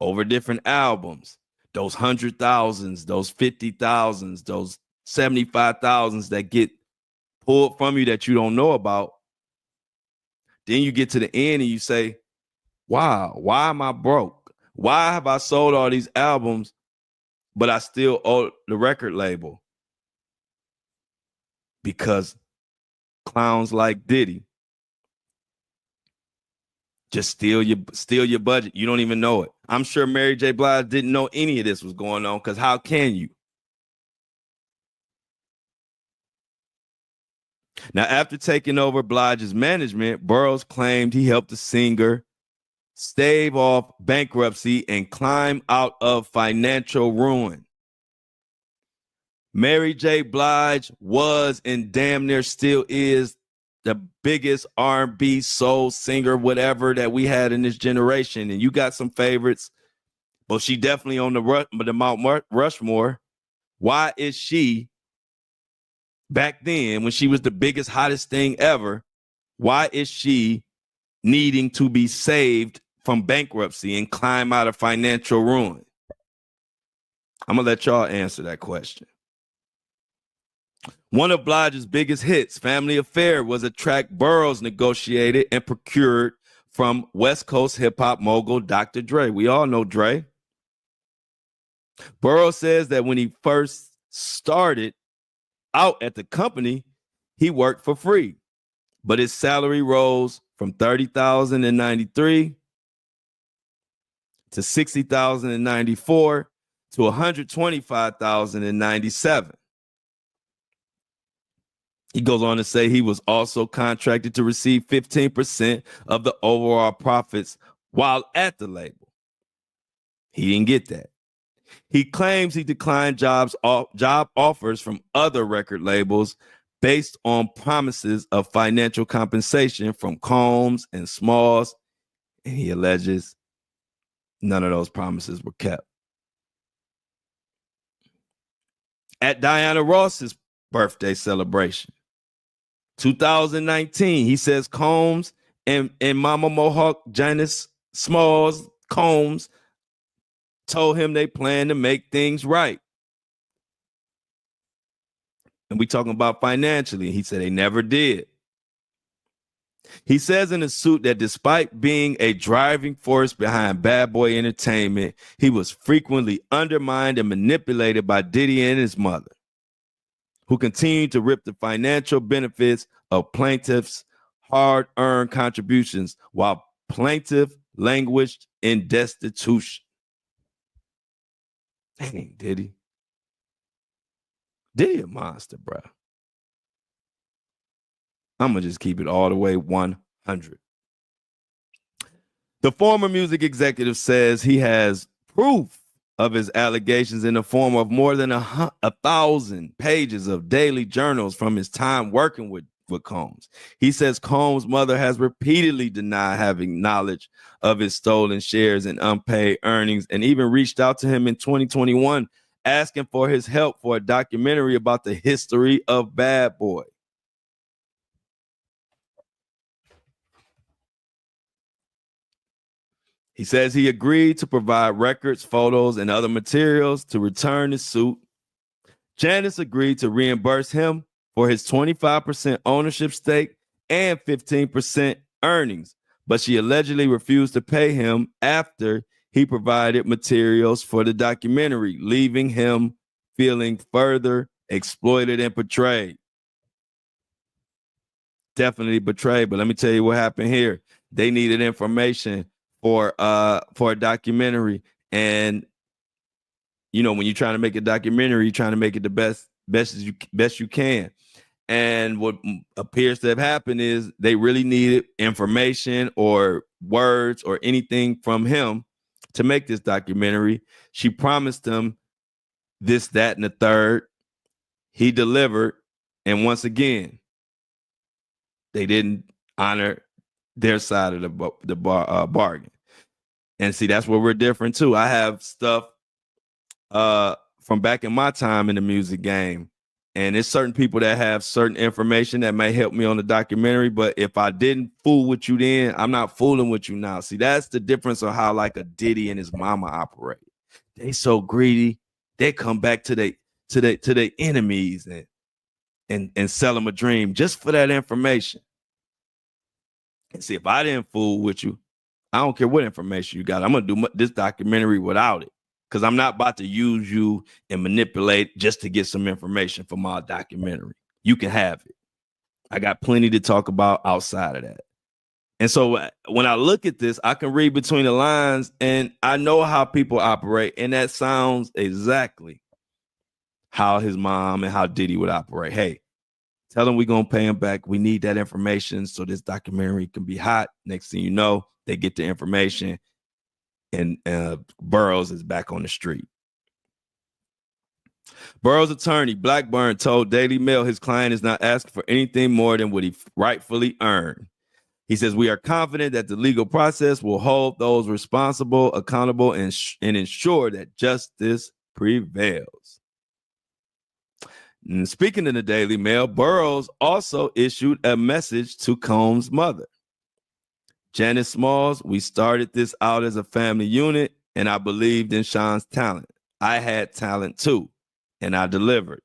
over different albums, those 100,000s, those 50,000s, those 75,000s that get pulled from you that you don't know about, then you get to the end and you say, wow, why am I broke? Why have I sold all these albums, but I still owe the record label? Because clowns like Diddy just steal your budget. You don't even know it. I'm sure Mary J. Blige didn't know any of this was going on, because how can you? Now, after taking over Blige's management, Burroughs claimed he helped the singer stave off bankruptcy and climb out of financial ruin. Mary J. Blige was and damn near still is the biggest R&B soul singer, whatever, that we had in this generation. And you got some favorites, but she definitely on the Mount Rushmore. Why is she, back then when she was the biggest, hottest thing ever, why is she needing to be saved from bankruptcy and climb out of financial ruin? I'm gonna let y'all answer that question. One of Blige's biggest hits, Family Affair, was a track Burroughs negotiated and procured from West Coast hip-hop mogul Dr. Dre. We all know Dre. Burroughs says that when he first started out at the company, he worked for free, but his salary rose from $30,000 in 93 to $60,000 in 94 to $125,000 in 97. He goes on to say he was also contracted to receive 15% of the overall profits while at the label. He didn't get that. He claims he declined job offers from other record labels based on promises of financial compensation from Combs and Smalls, and he alleges none of those promises were kept. At Diana Ross's birthday celebration, 2019, he says Combs and Mama Mohawk, Janice Smalls, Combs, told him they plan to make things right. And we talking about financially. He said they never did. He says in a suit that despite being a driving force behind Bad Boy Entertainment, he was frequently undermined and manipulated by Diddy and his mother, who continued to rip the financial benefits of plaintiffs' hard-earned contributions while plaintiff languished in destitution. Dang, Diddy. Diddy a monster, bro. I'm going to just keep it all the way 100. The former music executive says he has proof of his allegations in the form of more than 1,000 pages of daily journals from his time working with Combs. He says Combs' mother has repeatedly denied having knowledge of his stolen shares and unpaid earnings, and even reached out to him in 2021 asking for his help for a documentary about the history of Bad Boy. He says he agreed to provide records, photos, and other materials to return the suit. Janice agreed to reimburse him for his 25% ownership stake and 15% earnings, but she allegedly refused to pay him after he provided materials for the documentary, leaving him feeling further exploited and betrayed. Definitely betrayed, but let me tell you what happened here. They needed information for a documentary, and you know, when you're trying to make a documentary, you're trying to make it the best you can. And what appears to have happened is they really needed information or words or anything from him to make this documentary. She promised him this, that, and the third. He delivered, and once again, they didn't honor their side of the bargain. And see, that's where we're different too. I have stuff from back in my time in the music game. And there's certain people that have certain information that may help me on the documentary. But if I didn't fool with you then, I'm not fooling with you now. See, that's the difference of how like a Diddy and his mama operate. They so greedy, they come back to their enemies and sell them a dream just for that information. And see, if I didn't fool with you, I don't care what information you got. I'm gonna do this documentary without it. Because I'm not about to use you and manipulate just to get some information for my documentary. You can have it. I got plenty to talk about outside of that. And so when I look at this, I can read between the lines and I know how people operate. And that sounds exactly how his mom and how Diddy would operate. Hey, tell him we're going to pay him back. We need that information so this documentary can be hot. Next thing you know, they get the information. And Burroughs is back on the street. Burroughs' attorney, Blackburn, told Daily Mail his client is not asking for anything more than what he rightfully earned. He says, we are confident that the legal process will hold those responsible accountable and ensure that justice prevails. And speaking in the Daily Mail, Burroughs also issued a message to Combs' mother. Janice Smalls, we started this out as a family unit, and I believed in Sean's talent. I had talent too, and I delivered.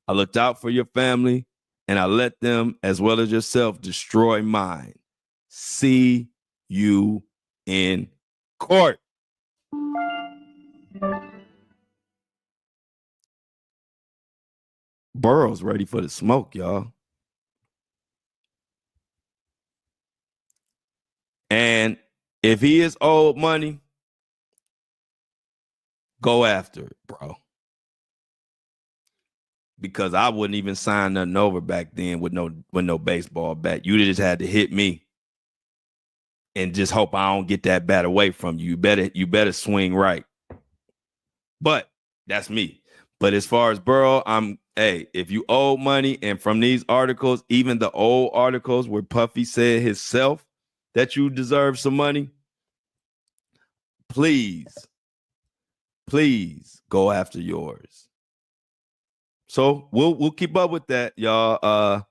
I looked out for your family, and I let them, as well as yourself, destroy mine. See you in court. Burroughs ready for the smoke, y'all. And if he is owed money, go after it, bro. Because I wouldn't even sign nothing over back then with no baseball bat. You just had to hit me and just hope I don't get that bat away from you. You better swing right. But that's me. But as far as Burrow, if you owe money, and from these articles, even the old articles where Puffy said himself that you deserve some money, please go after yours. So we'll keep up with that, y'all.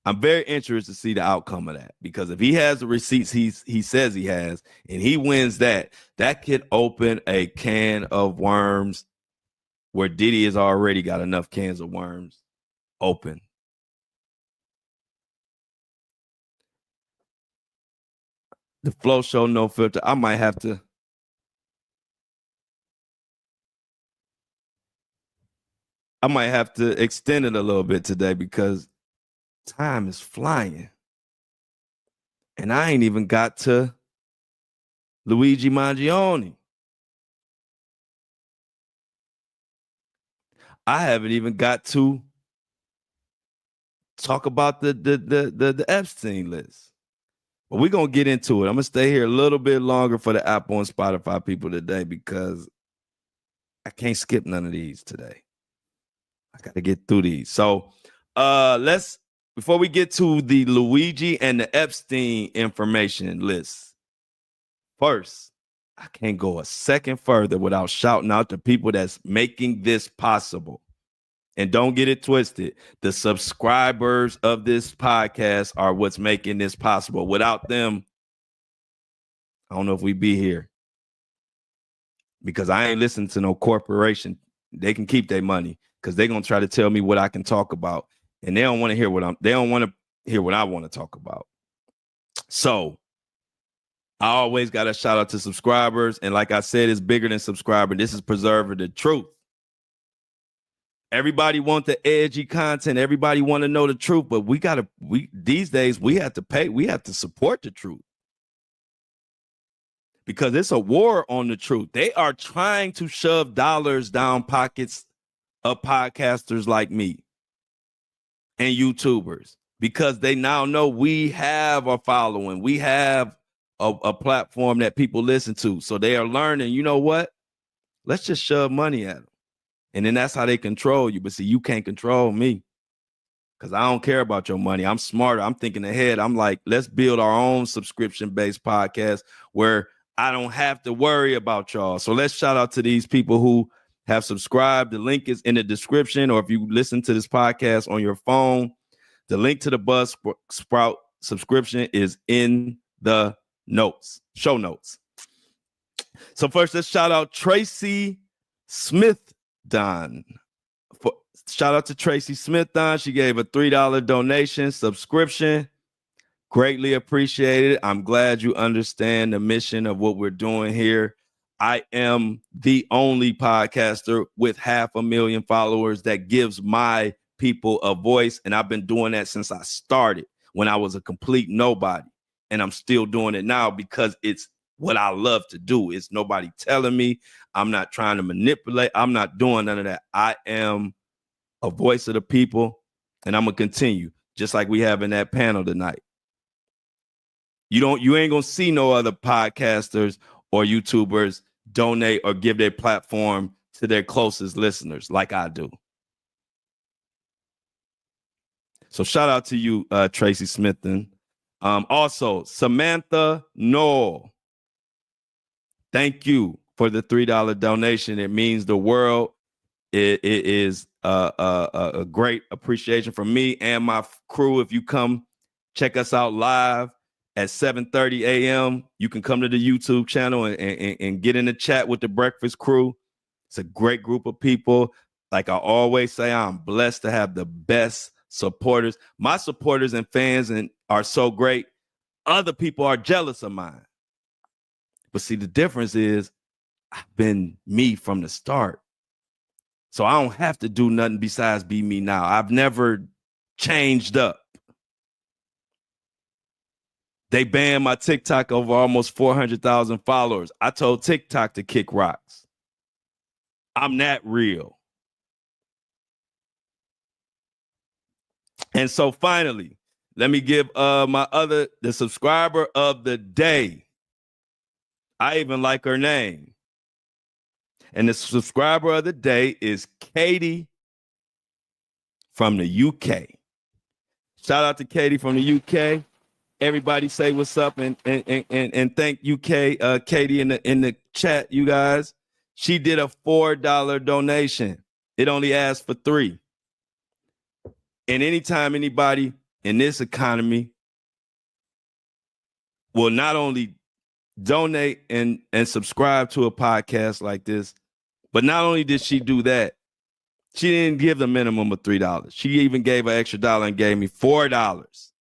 I'm very interested to see the outcome of that, because if he has the receipts he says he has, and he wins that could open a can of worms where Diddy has already got enough cans of worms open. The Flow Show, No Filter. I might have to extend it a little bit today because time is flying. And I ain't even got to Luigi Mangione. I haven't even got to talk about the Epstein list. But we're going to get into it. I'm going to stay here a little bit longer for the Apple and Spotify people today because I can't skip none of these today. I got to get through these. So before we get to the Luigi and the Epstein information list, first, I can't go a second further without shouting out the people that's making this possible. And don't get it twisted. The subscribers of this podcast are what's making this possible. Without them, I don't know if we'd be here. Because I ain't listening to no corporation. They can keep their money because they're gonna try to tell me what I can talk about. And they don't want to hear what I want to talk about. So I always got to shout out to subscribers. And like I said, it's bigger than subscriber. This is preserving the truth. Everybody want the edgy content. Everybody want to know the truth, but these days we have to pay. We have to support the truth because it's a war on the truth. They are trying to shove dollars down pockets of podcasters like me and YouTubers because they now know we have a following. We have a platform that people listen to. So they are learning, you know what? Let's just shove money at them. And then that's how they control you. But see, you can't control me because I don't care about your money. I'm smarter. I'm thinking ahead. I'm like, let's build our own subscription-based podcast where I don't have to worry about y'all. So let's shout out to these people who have subscribed. The link is in the description, or if you listen to this podcast on your phone, the link to the Buzzsprout subscription is in the show notes. So first, let's shout out Tracy Smith Don. Shout out to Tracy Smith Don. She gave a $3 donation subscription. Greatly appreciated. I'm glad you understand the mission of what we're doing here. I am the only podcaster with 500,000 followers that gives my people a voice. And I've been doing that since I started, when I was a complete nobody. And I'm still doing it now because it's what I love to do. It's nobody telling me. I'm not trying to manipulate. I'm not doing none of that. I am a voice of the people, and I'm going to continue, just like we have in that panel tonight. You ain't going to see no other podcasters or YouTubers donate or give their platform to their closest listeners like I do. So shout out to you, Tracy Smithen. Also, Samantha Noel. Thank you for the $3 donation. It means the world. It is a great appreciation from me and my crew. If you come check us out live at 7:30 a.m., you can come to the YouTube channel and get in the chat with the Breakfast Crew. It's a great group of people. Like I always say, I'm blessed to have the best supporters. My supporters and fans are so great. Other people are jealous of mine. But see, the difference is I've been me from the start. So I don't have to do nothing besides be me now. I've never changed up. They banned my TikTok over almost 400,000 followers. I told TikTok to kick rocks. I'm that real. And so finally, let me give the subscriber of the day. I even like her name. And the subscriber of the day is Katie from the UK. Shout out to Katie from the UK. Everybody say what's up and thank UK Katie in the chat, you guys. She did a $4 donation. It only asked for $3. And anytime anybody in this economy will not only donate and subscribe to a podcast like this, but not only did she do that, she didn't give the minimum of $3. She even gave an extra $1 and gave me $4.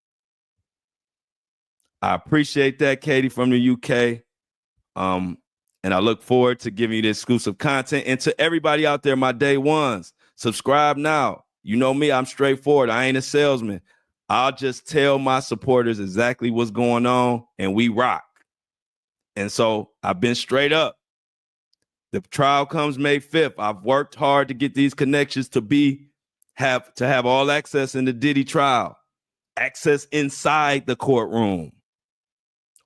I appreciate that, Katie from the UK. And I look forward to giving you the exclusive content. And to everybody out there, my day ones, subscribe now. You know me, I'm straightforward. I ain't a salesman. I'll just tell my supporters exactly what's going on, and we rock. And so I've been straight up. The trial comes May 5th. I've worked hard to get these connections to have all access in the Diddy trial, access inside the courtroom,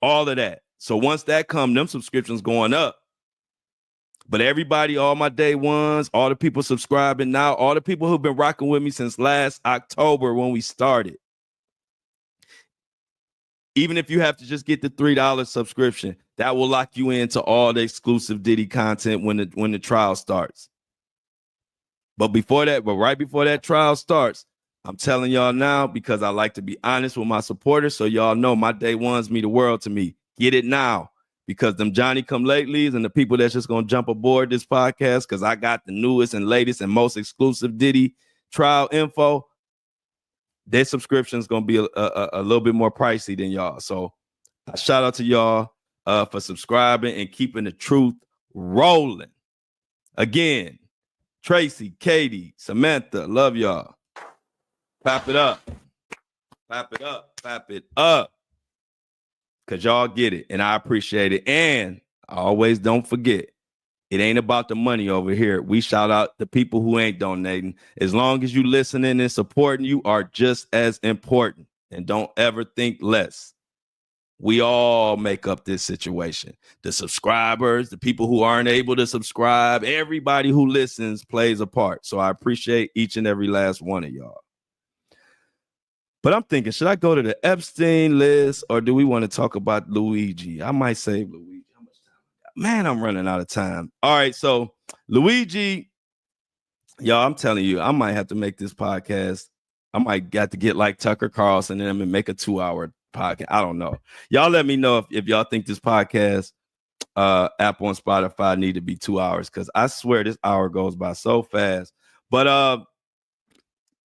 all of that. So once that comes, them subscriptions going up. But everybody, all my day ones, all the people subscribing now, all the people who've been rocking with me since last October when we started. Even if you have to just get the $3 subscription, that will lock you into all the exclusive Diddy content when the trial starts. But right before that trial starts, I'm telling y'all now, because I like to be honest with my supporters, so y'all know my day ones mean the world to me. Get it now, because them Johnny come latelys and the people that's just gonna jump aboard this podcast because I got the newest and latest and most exclusive Diddy trial info, their subscription is gonna be a little bit more pricey than y'all. So shout out to y'all for subscribing and keeping the truth rolling. Again, Tracy, Katie, Samantha, love y'all. Clap it up. Clap it up. Clap it up. Because y'all get it, and I appreciate it. And I always don't forget, it ain't about the money over here. We shout out the people who ain't donating. As long as you listening and supporting, you are just as important. And don't ever think less. We all make up this situation. The subscribers, the people who aren't able to subscribe, everybody who listens plays a part. So I appreciate each and every last one of y'all. But I'm thinking, should I go to the Epstein list or do we want to talk about Luigi? I might save Luigi. How much time? Man, I'm running out of time. All right, so Luigi, y'all, I'm telling you, I might have to make this podcast. I might got to get like Tucker Carlson and them and make a 2-hour podcast. I don't know. Y'all let me know if y'all think this podcast, Apple and Spotify, need to be 2 hours, because I swear this hour goes by so fast. But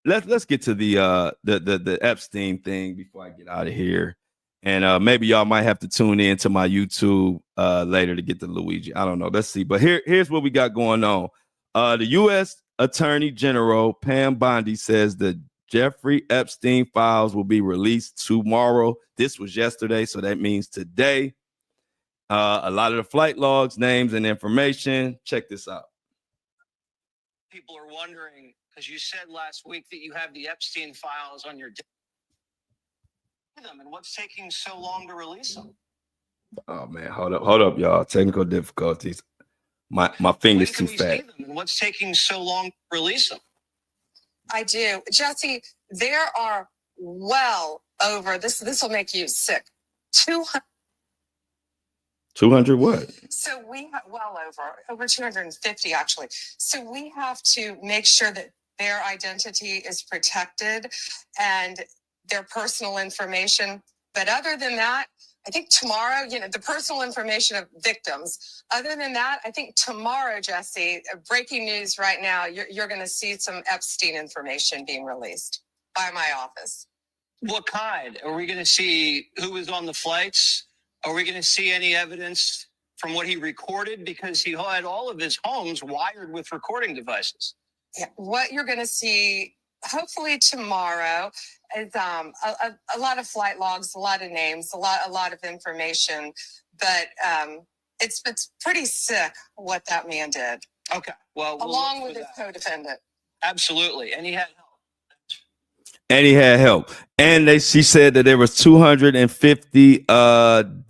let's get to the Epstein thing before I get out of here. And maybe y'all might have to tune in to my YouTube later to get to Luigi. I don't know. Let's see. But here's what we got going on. The U.S. Attorney General Pam Bondi says the Jeffrey Epstein files will be released tomorrow. This was yesterday, so that means today. A lot of the flight logs, names, and information. Check this out. People are wondering, because you said last week that you have the Epstein files on your them, and what's taking so long to release them? Oh man, hold up, y'all. Technical difficulties. My finger's too fat. And what's taking so long to release them? I do, Jesse. There are well over this. This will make you sick. 200 what? So we have well over 250 actually. So we have to make sure that their identity is protected and their personal information. But other than that, I think tomorrow, the personal information of victims. Other than that, I think tomorrow, Jesse, breaking news right now, you're going to see some Epstein information being released by my office. What kind? Are we going to see who was on the flights? Are we going to see any evidence from what he recorded? Because he had all of his homes wired with recording devices. Yeah, what you're going to see, hopefully tomorrow, is a lot of flight logs, a lot of names, a lot of information. But it's pretty sick what that man did. Okay, well, along with his co-defendant. Absolutely, and he had help. And she said that there was 250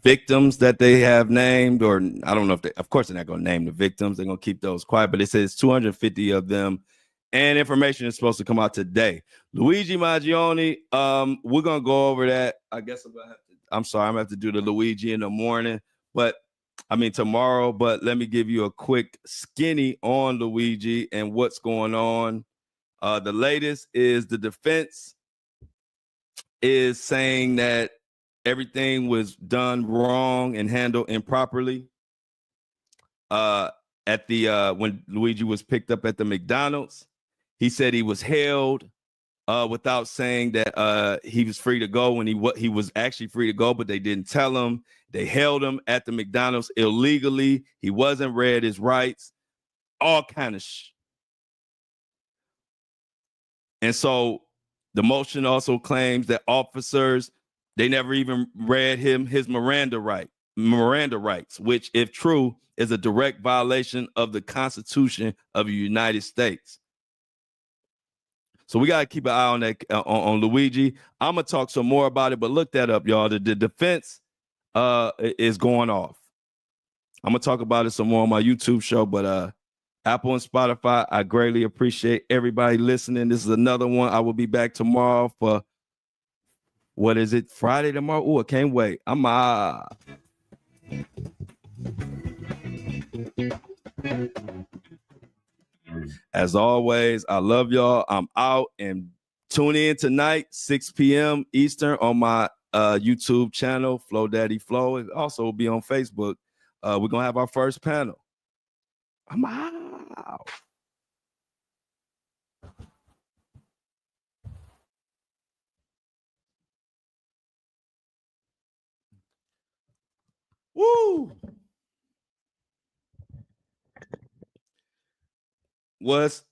victims that they have named, or I don't know if of course they're not going to name the victims. They're going to keep those quiet, but it says 250 of them, and information is supposed to come out today. Luigi Maggioni, we're going to go over that. I guess I'm going to have to do the Luigi in the morning, tomorrow, but let me give you a quick skinny on Luigi and what's going on. The latest is the defense is saying that everything was done wrong and handled improperly. When Luigi was picked up at the McDonald's, he said he was held without saying that he was free to go when he was actually free to go, but they didn't tell him. They held him at the McDonald's illegally. He wasn't read his rights, all kind of And so the motion also claims that officers, they never even read him his Miranda rights, which, if true, is a direct violation of the Constitution of the United States. So we got to keep an eye on that on Luigi. I'm going to talk some more about it, but look that up, y'all. The defense is going off. I'm going to talk about it some more on my YouTube show, but Apple and Spotify, I greatly appreciate everybody listening. This is another one. I will be back tomorrow for, what is it, Friday tomorrow? Oh, I can't wait. I'm As always, I love y'all. I'm out, and tune in tonight, 6 p.m. Eastern on my YouTube channel, Flow Daddy Flow. It also will be on Facebook. We're going to have our first panel. I'm out. Woo! What's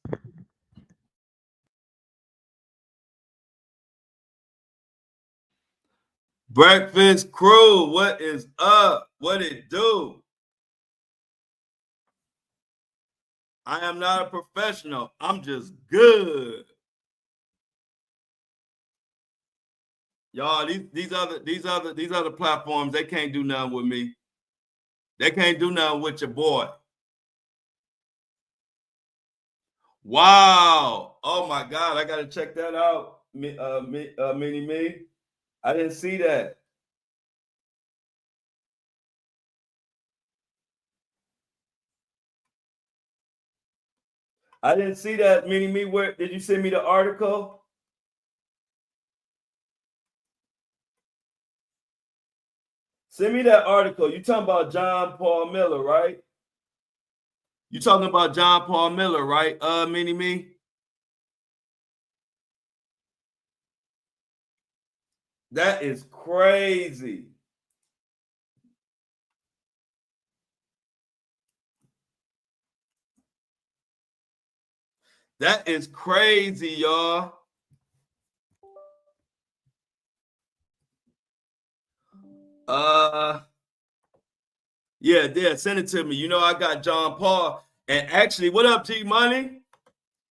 Breakfast Crew? What is up? What it do? I am not a professional. I'm just good. Y'all, these other platforms, they can't do nothing with me. They can't do nothing with your boy. Wow. Oh my God. I gotta check that out. Mini Me. I didn't see that. I didn't see that. Mini Me, where did you send me the article? Send me that article. You talking about John Paul Miller, right? You talking about John Paul Miller, right? Mini Me. That is crazy. That is crazy, y'all. Yeah, send it to me. You know, I got John Paul. And actually, what up, G Money?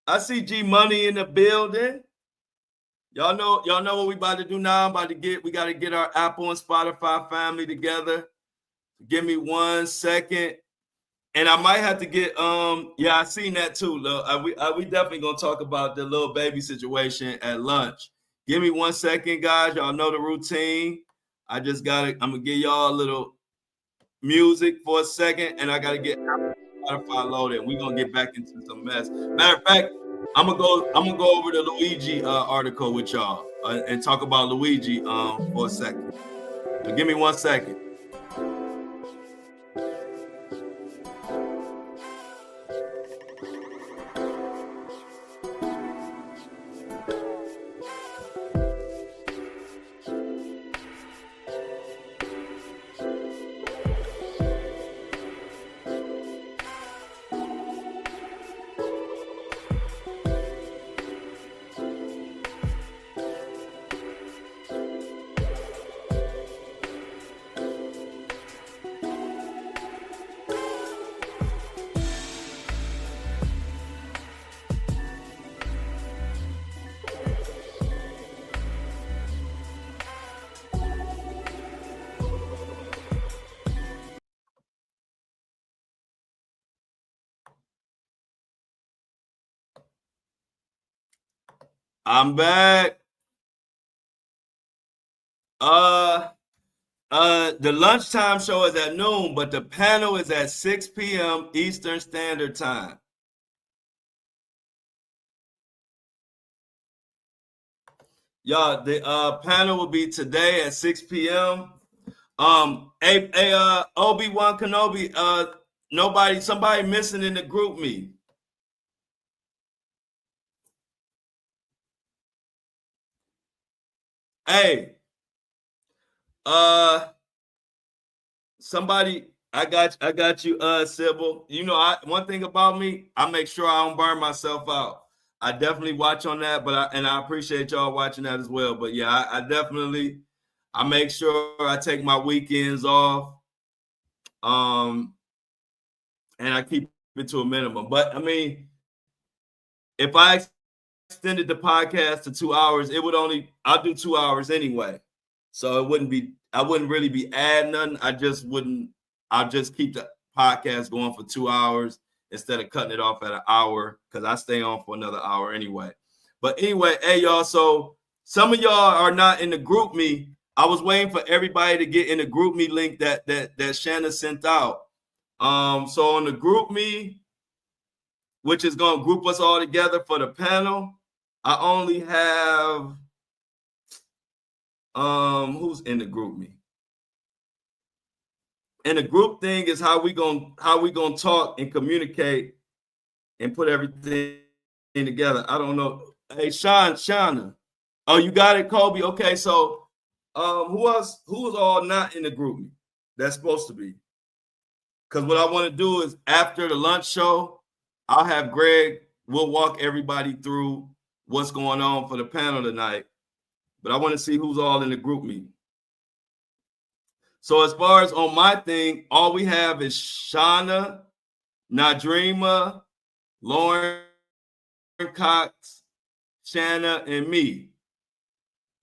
I see G Money in the building. Y'all know what we about to do now. We got to get our Apple and Spotify family together. Give me 1 second. And I might have to get I seen that too. We definitely gonna talk about the little baby situation at lunch. Give me 1 second, guys. Y'all know the routine. I'm gonna give y'all a little music for a second, and I gotta get Spotify loaded. We're gonna get back into some mess. Matter of fact, I'm gonna go over the Luigi article with y'all and talk about Luigi for a second. So give me 1 second. I'm back. The lunchtime show is at noon, but the panel is at 6 p.m. Eastern Standard Time. Y'all, the panel will be today at 6 p.m. Obi-Wan Kenobi, somebody missing in the group me. Hey, somebody, I got you, Sybil. You know, one thing about me, I make sure I don't burn myself out. I definitely watch on that, and I appreciate y'all watching that as well. But yeah, I definitely, I make sure I take my weekends off, and I keep it to a minimum. But I mean, if I extended the podcast to 2 hours, I'll do 2 hours anyway. So I wouldn't really be adding nothing. I'll just keep the podcast going for 2 hours instead of cutting it off at an hour, because I stay on for another hour anyway. But anyway, hey y'all, so some of y'all are not in the group me. I was waiting for everybody to get in the group me link that Shanna sent out. So on the group me, which is going to group us all together for the panel, I only have who's in the group me. And the group thing is how we gonna talk and communicate and put everything together. I don't know. Hey, Shauna. Oh, you got it, Kobe. Okay, so who else? Who is all not in the group me that's supposed to be? Because what I want to do is after the lunch show, I'll have Greg. We'll walk everybody through what's going on for the panel tonight. But I want to see who's all in the group meeting. So as far as on my thing, all we have is Shauna, Nadrima, Lauren Cox, Shanna, and me.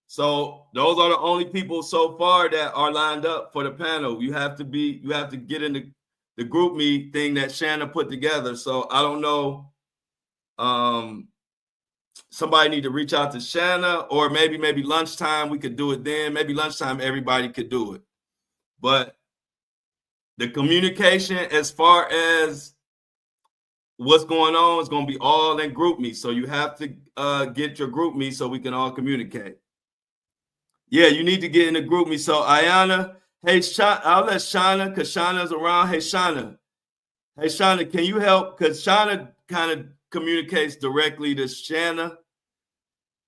So those are the only people so far that are lined up for the panel. You have to get in the group me thing that Shanna put together. So I don't know. Somebody need to reach out to Shanna, or maybe lunchtime we could do it then. Maybe lunchtime everybody could do it. But the communication as far as what's going on is going to be all in GroupMe. So you have to get your GroupMe so we can all communicate. Yeah, you need to get in the GroupMe. So Ayana, hey, I'll let Shauna, because Shauna's around. Hey, Shauna, can you help? Because Shauna kind of communicates directly to Shanna.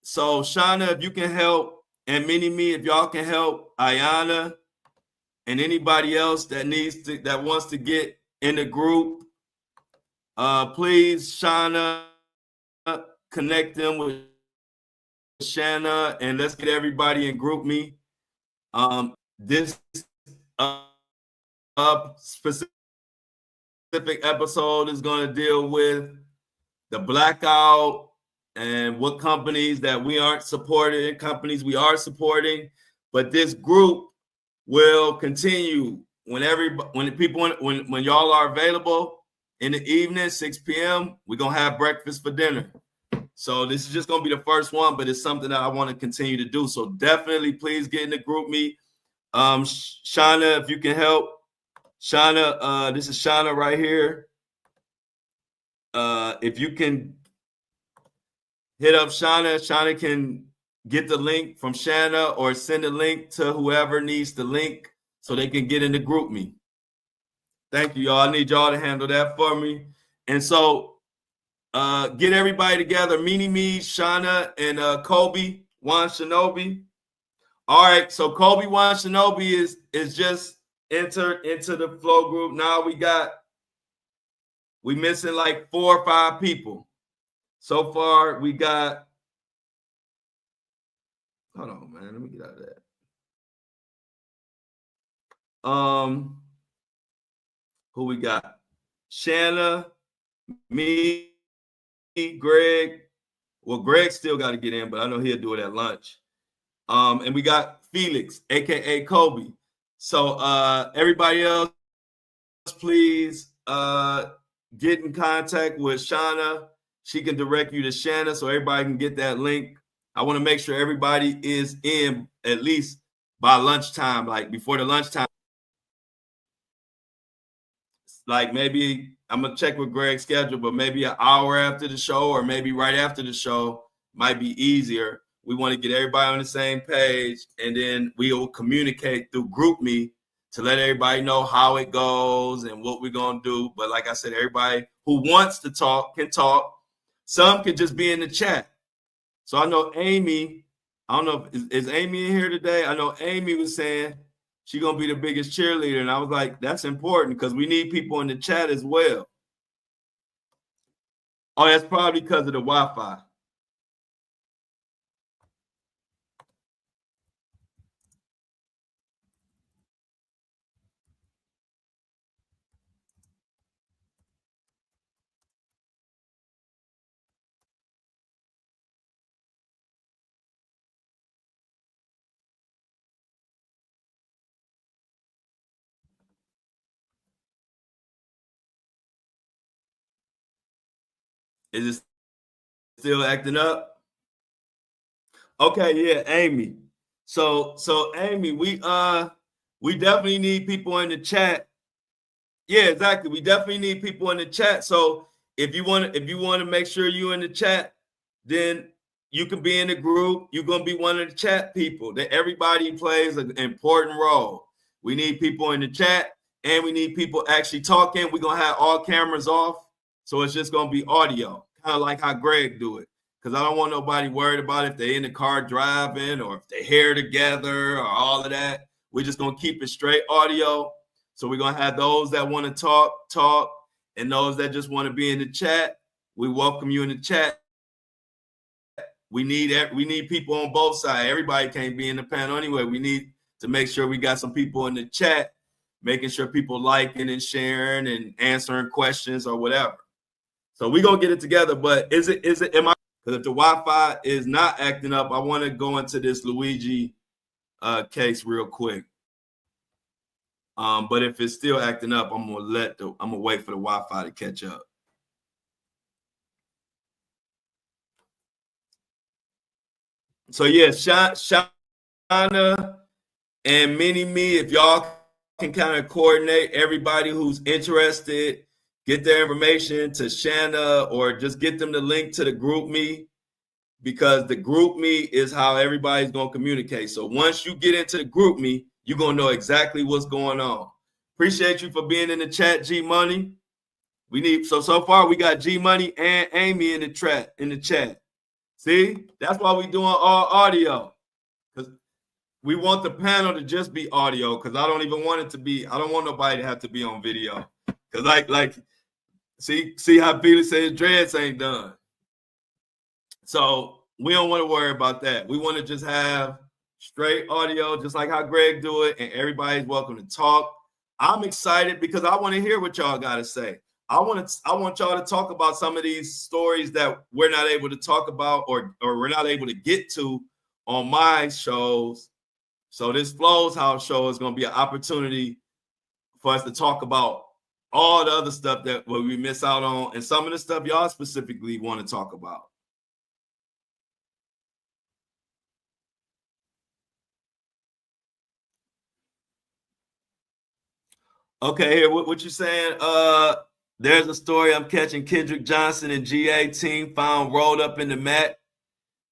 So Shauna, if you can help, and Mini-Me, if y'all can help Ayana and anybody else that wants to get in the group, please, Shauna, connect them with Shanna, and let's get everybody in GroupMe. This specific episode is going to deal with the blackout and what companies that we aren't supporting, companies we are supporting. But this group will continue when y'all are available in the evening, 6 p.m. We're gonna have breakfast for dinner. So this is just gonna be the first one, but it's something that I want to continue to do. So definitely, please get in the GroupMe. Shauna, if you can help. Shauna, this is Shauna right here. If you can hit up Shauna can get the link from Shanna or send a link to whoever needs the link so they can get in the GroupMe. Thank you, y'all. I need y'all to handle that for me. And so get everybody together, Mini-Me, Shauna, and Kobe Wanshinobi. All right, so Kobe Wanshinobi is just entered into the flow group. Now we missing like 4 or 5 people. So far, we got, hold on, man. Let me get out of that. Who we got? Shanna, me, Greg. Well, Greg still got to get in, but I know he'll do it at lunch. And we got Felix, aka Kobe. So everybody else, please get in contact with Shauna. She can direct you to Shanna so everybody can get that link. I want to make sure everybody is in at least by lunchtime, like before the lunchtime. Like maybe I'm going to check with Greg's schedule, but maybe an hour after the show or maybe right after the show might be easier. We want to get everybody on the same page, and then we will communicate through GroupMe to let everybody know how it goes and what we're going to do. But like I said, everybody who wants to talk can talk. Some can just be in the chat. So I know Amy, I don't know, is Amy in here today? I know Amy was saying she's going to be the biggest cheerleader. And I was like, that's important because we need people in the chat as well. Oh, that's probably because of the Wi-Fi. Is it still acting up? Okay, yeah, Amy. So Amy, we definitely need people in the chat. Yeah, exactly. We definitely need people in the chat. So if you want to make sure you're in the chat, then you can be in the group. You're gonna be one of the chat people. That everybody plays an important role. We need people in the chat, and we need people actually talking. We're gonna have all cameras off, so it's just gonna be audio, kind of like how Greg do it. Because I don't want nobody worried about if they're in the car driving or if they hair together or all of that. We're just gonna keep it straight audio. So we're gonna have those that want to talk, and those that just want to be in the chat. We welcome you in the chat. We need people on both sides. Everybody can't be in the panel anyway. We need to make sure we got some people in the chat, making sure people liking and sharing and answering questions or whatever. So we're gonna get it together. But because if the Wi-Fi is not acting up, I want to go into this Luigi case real quick. But if it's still acting up, I'm gonna wait for the Wi-Fi to catch up. So yeah, Shauna and Mini-Me, if y'all can kind of coordinate everybody who's interested get their information to Shanna or just get them the link to the GroupMe, because the GroupMe is how everybody's going to communicate. So once you get into the GroupMe, you're going to know exactly what's going on. Appreciate you for being in the chat, G Money. So far we got G Money and Amy in the chat. See, that's why we doing all audio, because we want the panel to just be audio, because I don't even want it to be, I don't want nobody to have to be on video. Because like see how Peter says dreads ain't done. So we don't want to worry about that. We want to just have straight audio, just like how Greg do it, and everybody's welcome to talk. I'm excited because I want to hear what y'all got to say. I want y'all to talk about some of these stories that we're not able to talk about or we're not able to get to on my shows. So this Flows House show is going to be an opportunity for us to talk about all the other stuff that we miss out on, and some of the stuff y'all specifically want to talk about. Okay, here, what you saying? There's a story I'm catching. Kendrick Johnson and GA team found rolled up in the mat.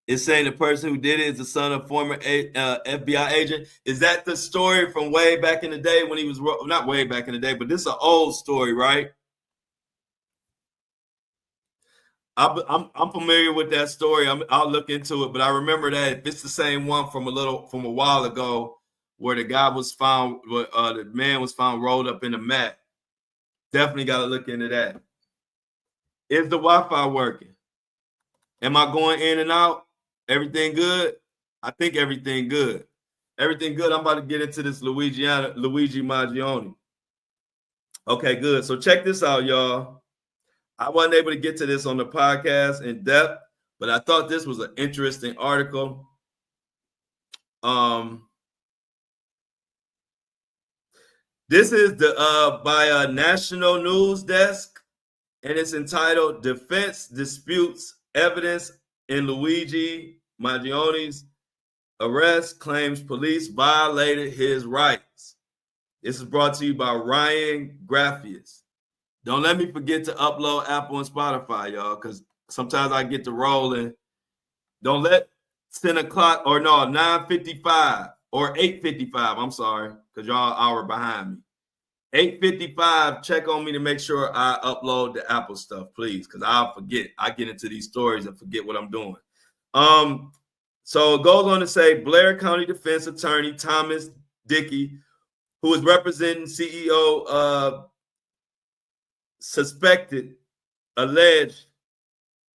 It's saying the person who did it is the son of former FBI agent. Is that the story from way back in the day when he was, not way back in the day, but this is an old story, right? I'm familiar with that story. I'll look into it, but I remember that if it's the same one from a while ago, where the guy was found, the man was found rolled up in the mat. Definitely got to look into that. Is the Wi-Fi working? Am I going in and out? Everything good? I think everything good. Everything good. I'm about to get into this Luigi Maggioni. Okay, good. So check this out, y'all. I wasn't able to get to this on the podcast in depth, but I thought this was an interesting article. This is by a National News Desk, and it's entitled "Defense Disputes Evidence in Luigi Maggioni's Arrest, Claims Police Violated His Rights." This is brought to you by Ryan Graphius. Don't let me forget to upload Apple and Spotify, y'all, because sometimes I get to rolling. Don't let 10 o'clock or no, 9:55 or 8:55. I'm sorry, because y'all an hour behind me. 8:55, check on me to make sure I upload the Apple stuff, please, because I'll forget. I get into these stories and forget what I'm doing. So it goes on to say Blair County Defense Attorney Thomas Dickey, who is representing CEO of alleged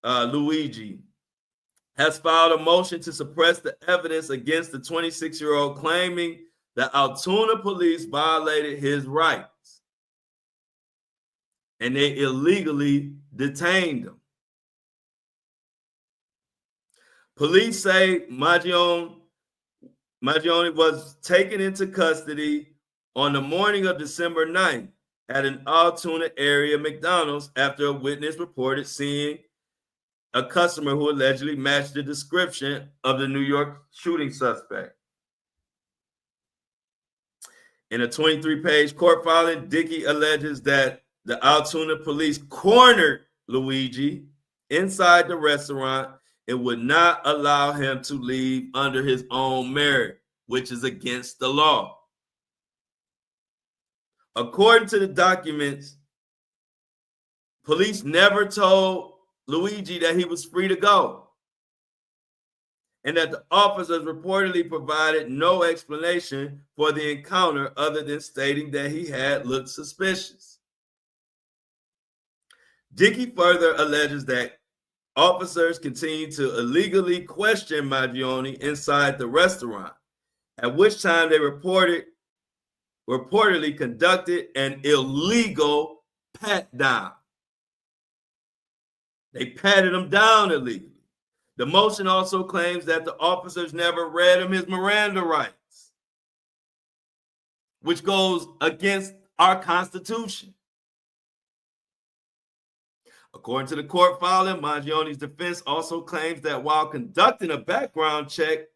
Luigi, has filed a motion to suppress the evidence against the 26-year-old, claiming that Altoona police violated his rights and they illegally detained him. Police say Maggioni was taken into custody on the morning of December 9th at an Altoona area McDonald's after a witness reported seeing a customer who allegedly matched the description of the New York shooting suspect. In a 23-page court filing, Dickey alleges that the Altoona police cornered Luigi inside the restaurant and would not allow him to leave under his own merit, which is against the law. According to the documents, police never told Luigi that he was free to go, and that the officers reportedly provided no explanation for the encounter other than stating that he had looked suspicious. Dickey further alleges that officers continued to illegally question Maggioni inside the restaurant, at which time they reportedly conducted an illegal pat down. They patted him down illegally. The motion also claims that the officers never read him his Miranda rights, which goes against our Constitution. According to the court filing, Maggioni's defense also claims that while conducting a background check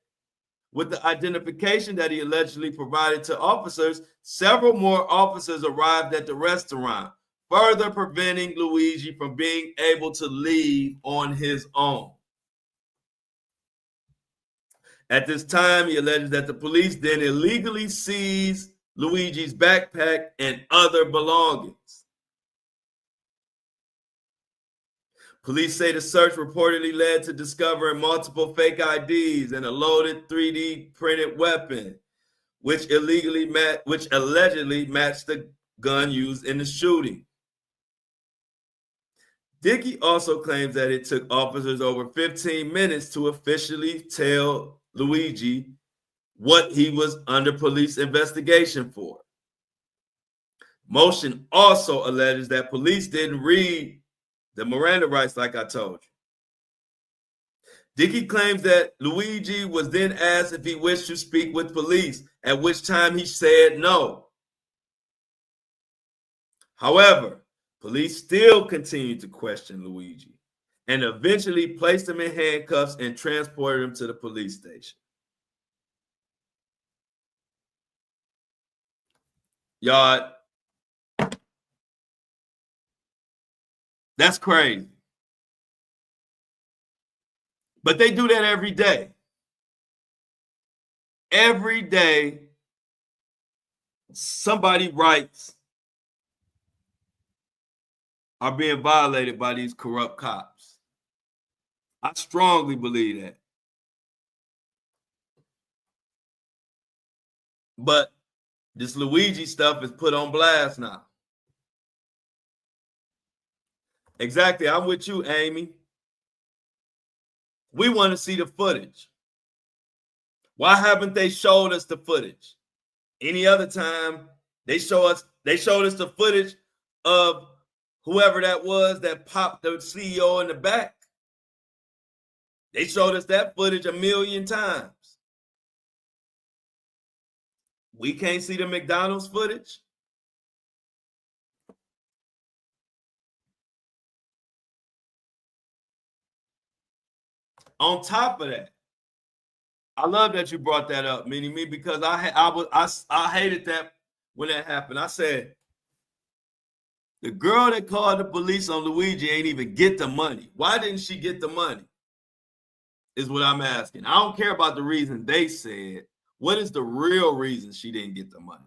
with the identification that he allegedly provided to officers, several more officers arrived at the restaurant further preventing Luigi from being able to leave on his own. At this time, he alleges that the police then illegally seized Luigi's backpack and other belongings. Police say the search reportedly led to discovering multiple fake IDs and a loaded 3D printed weapon, which allegedly matched the gun used in the shooting. Dickey also claims that it took officers over 15 minutes to officially tell Luigi what he was under police investigation for. Motion also alleges that police didn't read the Miranda rights like I told you. Dickey claims that Luigi was then asked if he wished to speak with police, at which time he said no. However, police still continued to question Luigi and eventually placed him in handcuffs and transported him to the police station. Y'all, that's crazy. But they do that every day. Every day, somebody's rights are being violated by these corrupt cops. I strongly believe that. But this Luigi stuff is put on blast now. Exactly. I'm with you, Amy. We want to see the footage. Why haven't they showed us the footage? Any other time they showed us the footage of whoever that was that popped the CEO in the back. They showed us that footage 1,000,000 times. We can't see the McDonald's footage. On top of that, I love that you brought that up, Mini-Me, because I hated that when that happened. I said, the girl that called the police on Luigi ain't even get the money. Why didn't she get the money? Is what I'm asking. I don't care about the reason they said. What is the real reason she didn't get the money?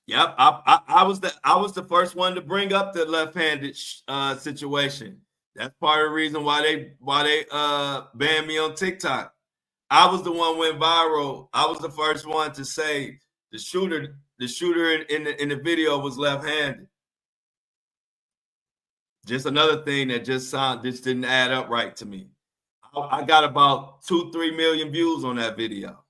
Yep, I was the first one to bring up the left-handed situation. That's part of the reason why they banned me on TikTok. I was the one went viral. I was the first one to say the shooter in the video was left-handed. Just another thing that just didn't add up right to me. I got about 2-3 million views on that video.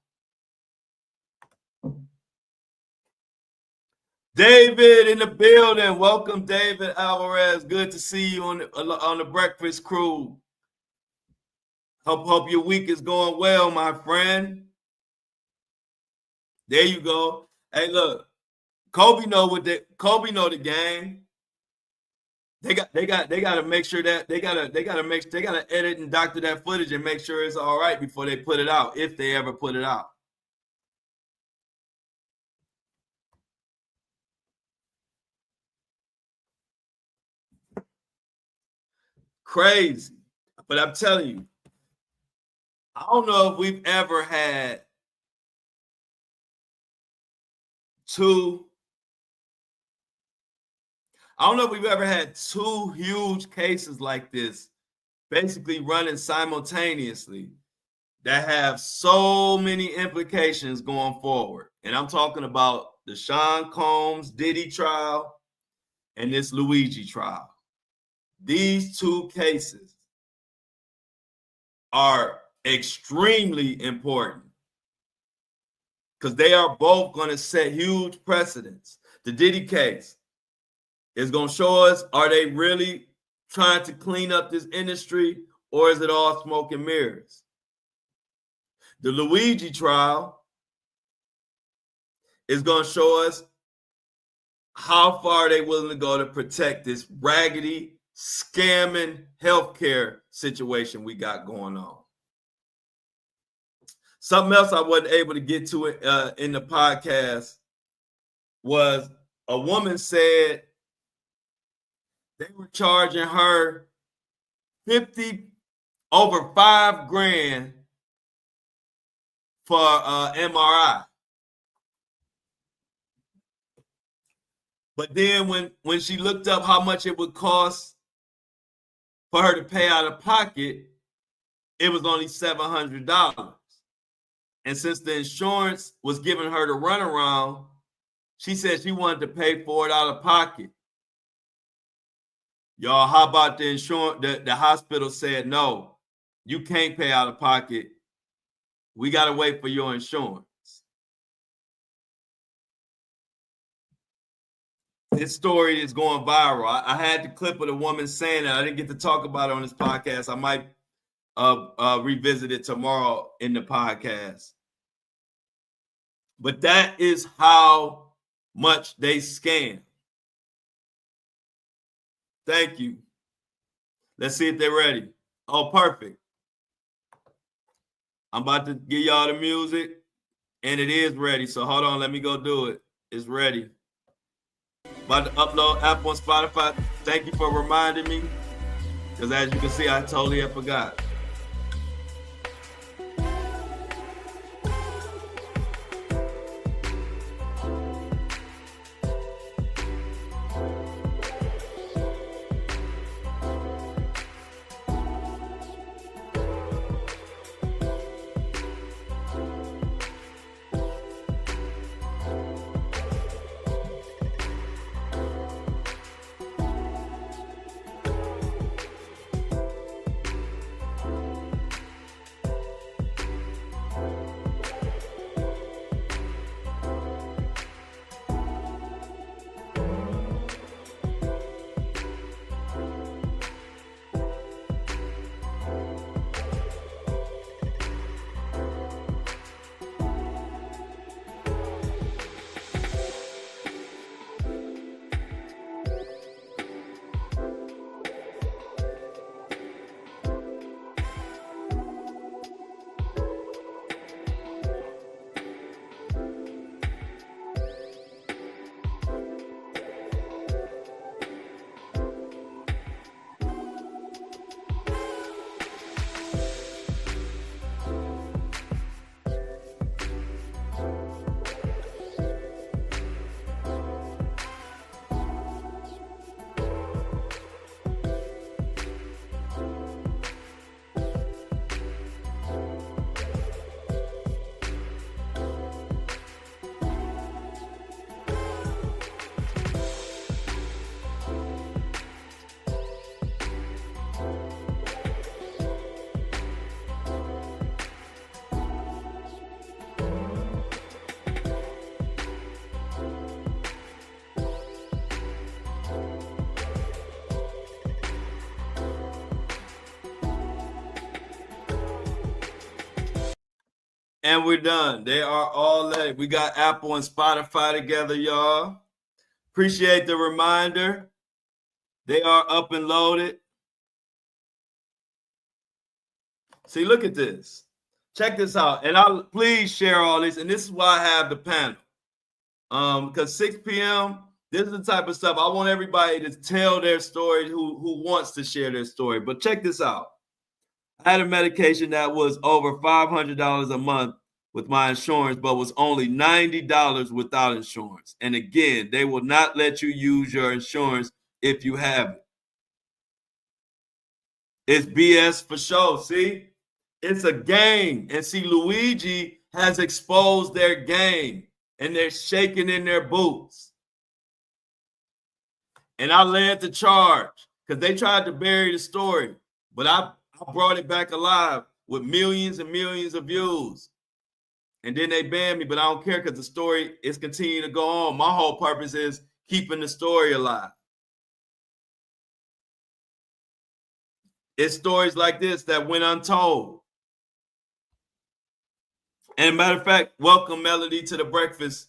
David in the building. Welcome, David Alvarez. Good to see you on the Breakfast Crew. Hope your week is going well, my friend. There you go. Hey, look, Kobe know the game. They got to make sure that they gotta edit and doctor that footage and make sure it's all right before they put it out, if they ever put it out. Crazy. But I'm telling you, I don't know if we've ever had two huge cases like this basically running simultaneously that have so many implications going forward. And I'm talking about the Sean Combs Diddy trial and this Luigi trial. These two cases are extremely important because they are both going to set huge precedents. The Diddy case is going to show us, are they really trying to clean up this industry, or is it all smoke and mirrors? The Luigi trial is going to show us how far they're willing to go to protect this raggedy, scamming healthcare situation we got going on. Something else I wasn't able to get to in the podcast was a woman said they were charging her over $5,000 for MRI. But then when she looked up how much it would cost for her to pay out of pocket, it was only $700. And since the insurance was giving her the runaround, she said she wanted to pay for it out of pocket. Y'all, how about the insurance? The hospital said, no, you can't pay out of pocket. We got to wait for your insurance. This story is going viral. I had the clip of the woman saying that. I didn't get to talk about it on this podcast. I might revisit it tomorrow in the podcast. But that is how much they scam. Thank you. Let's see if they're ready. Oh, perfect. I'm about to give y'all the music, and it is ready. So hold on, let me go do it. It's ready. About to upload Apple and Spotify. Thank you for reminding me, because as you can see, I totally have forgot. And we're done. They are all ready. We got Apple and Spotify together, y'all. Appreciate the reminder. They are up and loaded. See, look at this. Check this out. And I'll please share all this. And this is why I have the panel. Because 6 p.m., this is the type of stuff I want everybody to tell their story who wants to share their story. But check this out. I had a medication that was over $500 a month with my insurance, but was only $90 without insurance. And again, they will not let you use your insurance if you have it. It's BS for sure. See, it's a game. And see, Luigi has exposed their game, and they're shaking in their boots. And I led the charge because they tried to bury the story, but I brought it back alive with millions and millions of views. And then they banned me, but I don't care because the story is continuing to go on. My whole purpose is keeping the story alive. It's stories like this that went untold. And matter of fact, welcome Melody to the breakfast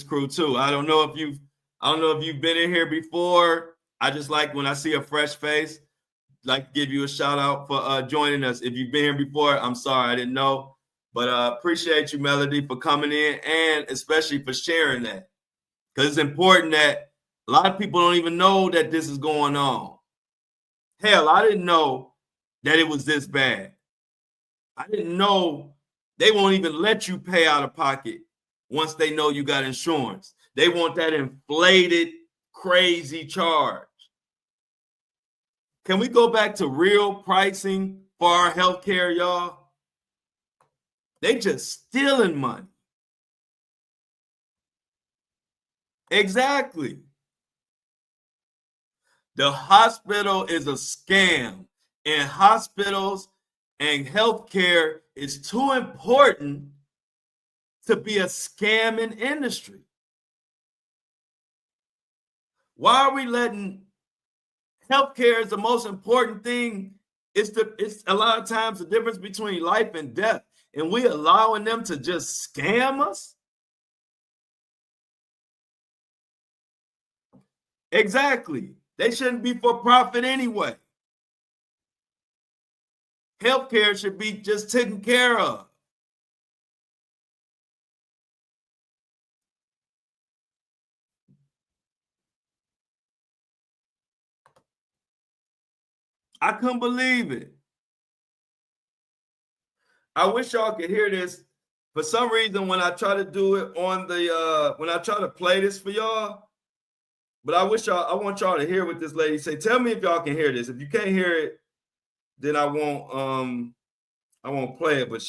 crew too. I don't know if you've been in here before. I just like when I see a fresh face, like to give you a shout out for joining us. If you've been here before, I'm sorry, I didn't know. But appreciate you, Melody, for coming in and especially for sharing that. Because it's important that a lot of people don't even know that this is going on. Hell, I didn't know that it was this bad. I didn't know they won't even let you pay out of pocket once they know you got insurance. They want that inflated, crazy charge. Can we go back to real pricing for our healthcare, y'all? They just stealing money. Exactly. The hospital is a scam, and hospitals and healthcare is too important to be a scamming industry. Why are we letting healthcare is the most important thing? It's a lot of times the difference between life and death, and we allowing them to just scam us? Exactly. They shouldn't be for profit anyway. Healthcare should be just taken care of. I couldn't believe it. I wish y'all could hear this. For some reason, when I try to do it on the when I try to play this for y'all, but I want y'all to hear what this lady say. Tell me if y'all can hear this. If you can't hear it, then I won't play it. But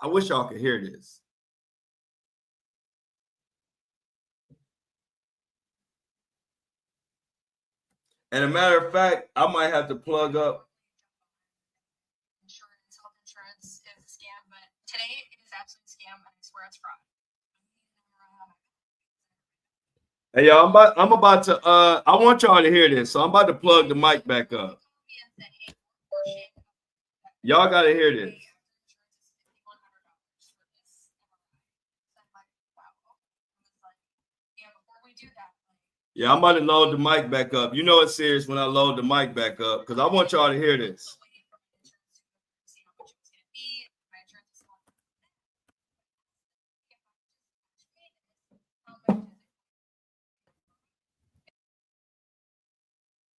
I wish y'all could hear this. And a matter of fact, I might have to plug up. Health insurance is a scam, but today it is absolute scam, and I swear it's fraud. Hey y'all, I'm about to I want y'all to hear this, so I'm about to plug the mic back up. Y'all gotta hear this. Yeah, I'm about to load the mic back up. You know it's serious when I load the mic back up because I want y'all to hear this.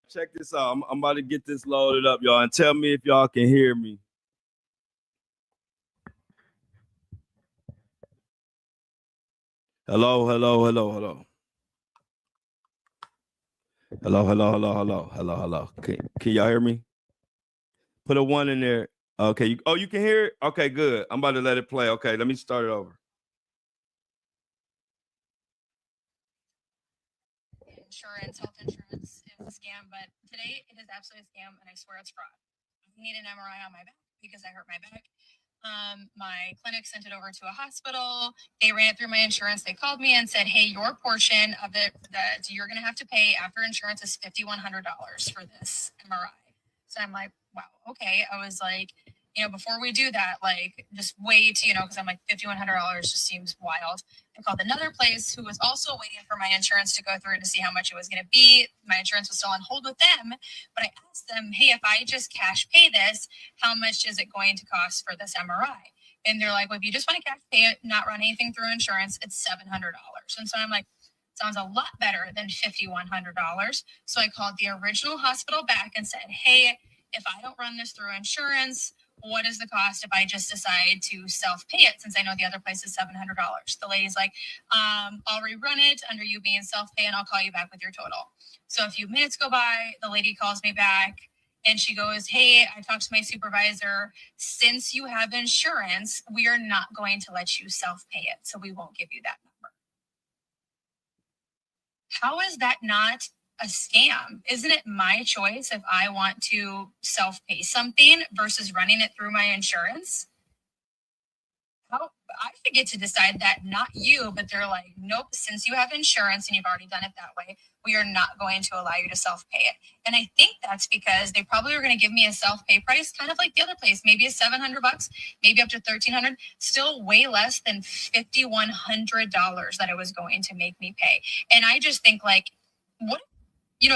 Check this out. I'm about to get this loaded up, y'all, and tell me if y'all can hear me. Hello. Hello. Can y'all hear me? Put a 1 in there. Okay. You can hear it? Okay, good. I'm about to let it play. Okay, let me start it over. Health insurance is a scam, but today it is absolutely a scam, and I swear it's fraud. I need an MRI on my back because I hurt my back. My clinic sent it over to a hospital. They ran it through my insurance. They called me and said, hey, your portion of it that you're going to have to pay after insurance is $5,100 for this MRI. So I'm like, wow, okay. I was like, before we do that, like, just wait, because I'm like, $5,100 just seems wild. I called another place who was also waiting for my insurance to go through to see how much it was going to be. My insurance was still on hold with them, but I asked them, hey, if I just cash pay this, how much is it going to cost for this MRI? And they're like, well, if you just want to cash pay it, not run anything through insurance, it's $700. And so I'm like, sounds a lot better than $5,100. So I called the original hospital back and said, hey, if I don't run this through insurance, what is the cost if I just decide to self-pay it, since I know the other place is $700? The lady's like, I'll rerun it under you being self-pay, and I'll call you back with your total. So a few minutes go by, the lady calls me back, and she goes, hey, I talked to my supervisor. Since you have insurance, we are not going to let you self-pay it, so we won't give you that number. How is that not a scam? Isn't it my choice if I want to self-pay something versus running it through my insurance? I should get to decide that, not you. But they're like, nope, since you have insurance and you've already done it that way, we are not going to allow you to self-pay it. And I think that's because they probably were going to give me a self-pay price, kind of like the other place, maybe $700, maybe up to $1,300, still way less than $5,100 that it was going to make me pay. And I just think, like, what?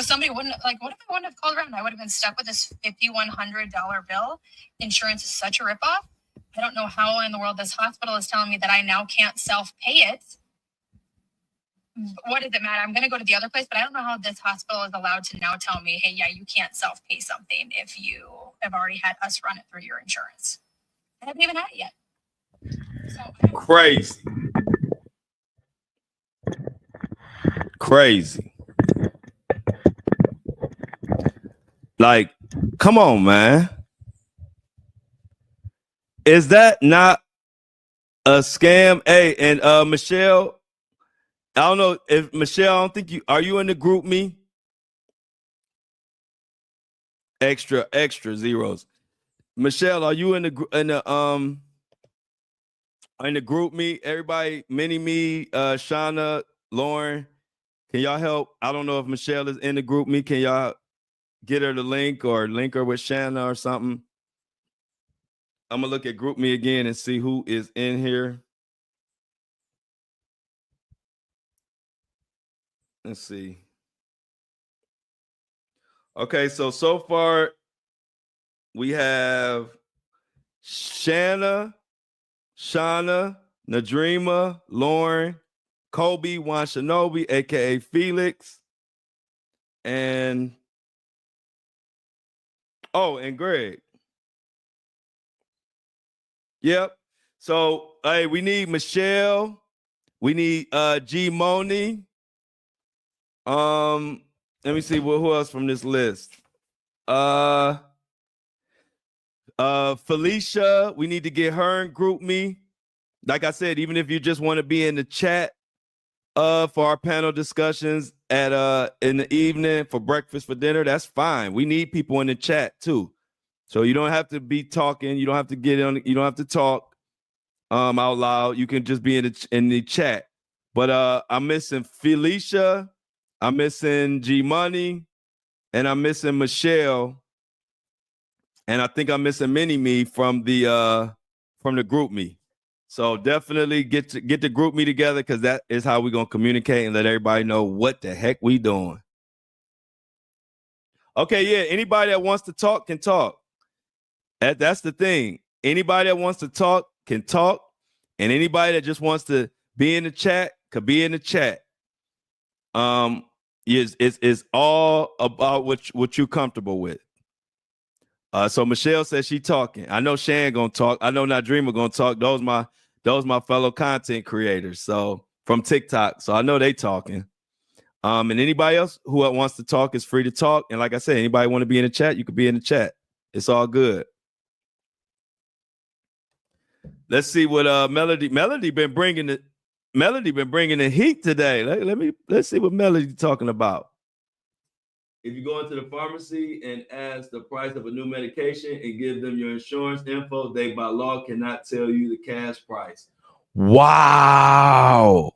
Somebody wouldn't, like, what if I wouldn't have called around? I would have been stuck with this $5,100 bill. Insurance is such a ripoff. I don't know how in the world this hospital is telling me that I now can't self-pay it. What does it matter? I'm going to go to the other place, but I don't know how this hospital is allowed to now tell me, hey, yeah, you can't self-pay something if you have already had us run it through your insurance. I haven't even had it yet. So Crazy. Crazy. Like, come on, man. Is that not a scam? Hey, and Michelle, I don't know if Michelle, I don't think are you in the group me? Extra zeros. Michelle, are you in the group me? Everybody, Mini Me, Shauna, Lauren, can y'all help? I don't know if Michelle is in the group me. Can y'all get her the link or link her with Shanna or something? I'm gonna look at group me again and see who is in here. Let's see. Okay, so far we have Shanna, Shauna, Nadrima, Lauren, Kobe, Wanshinobi, aka Felix, and and Greg. Yep. So hey, we need Michelle. We need G Moni. Let me see who else from this list. Felicia, we need to get her in group me. Like I said, even if you just want to be in the chat for our panel discussions at in the evening for breakfast, for dinner, that's fine. We need people in the chat too. So you don't have to be talking, you don't have to get on, you don't have to talk out loud. You can just be in the chat. But I'm missing Felicia, I'm missing G Money, and I'm missing Michelle. And I think I'm missing Mini Me from the group me. So definitely get the group me together, because that is how we're gonna communicate and let everybody know what the heck we doing. Okay, yeah. Anybody that wants to talk can talk. That's the thing. Anybody that wants to talk can talk, and anybody that just wants to be in the chat could be in the chat. It's all about what you're comfortable with. So Michelle says she talking. I know Shan gonna talk. I know Nadreema gonna talk. Those my fellow content creators. So from TikTok. So I know they talking. And anybody else who wants to talk is free to talk. And like I said, anybody want to be in the chat, you could be in the chat. It's all good. Let's see what Melody been bringing the heat today. Let's see what Melody talking about. If you go into the pharmacy and ask the price of a new medication and give them your insurance info, they by law cannot tell you the cash price. Wow.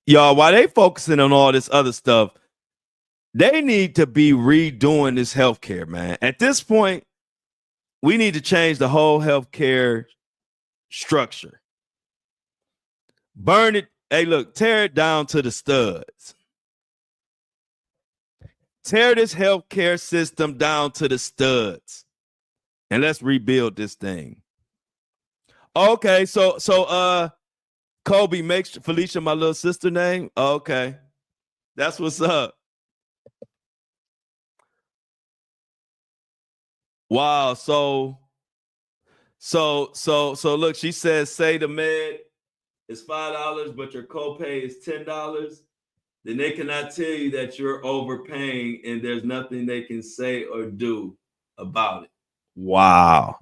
Y'all, while they focusing on all this other stuff, they need to be redoing this healthcare, man. At this point, we need to change the whole healthcare structure. Burn it. Hey, look, tear it down to the studs. Tear this healthcare system down to the studs. And let's rebuild this thing. Okay, so Kobe makes Felicia my little sister name. Okay. That's what's up. Wow. So look, she says, say the med is $5, but your copay is $10. Then they cannot tell you that you're overpaying and there's nothing they can say or do about it. Wow.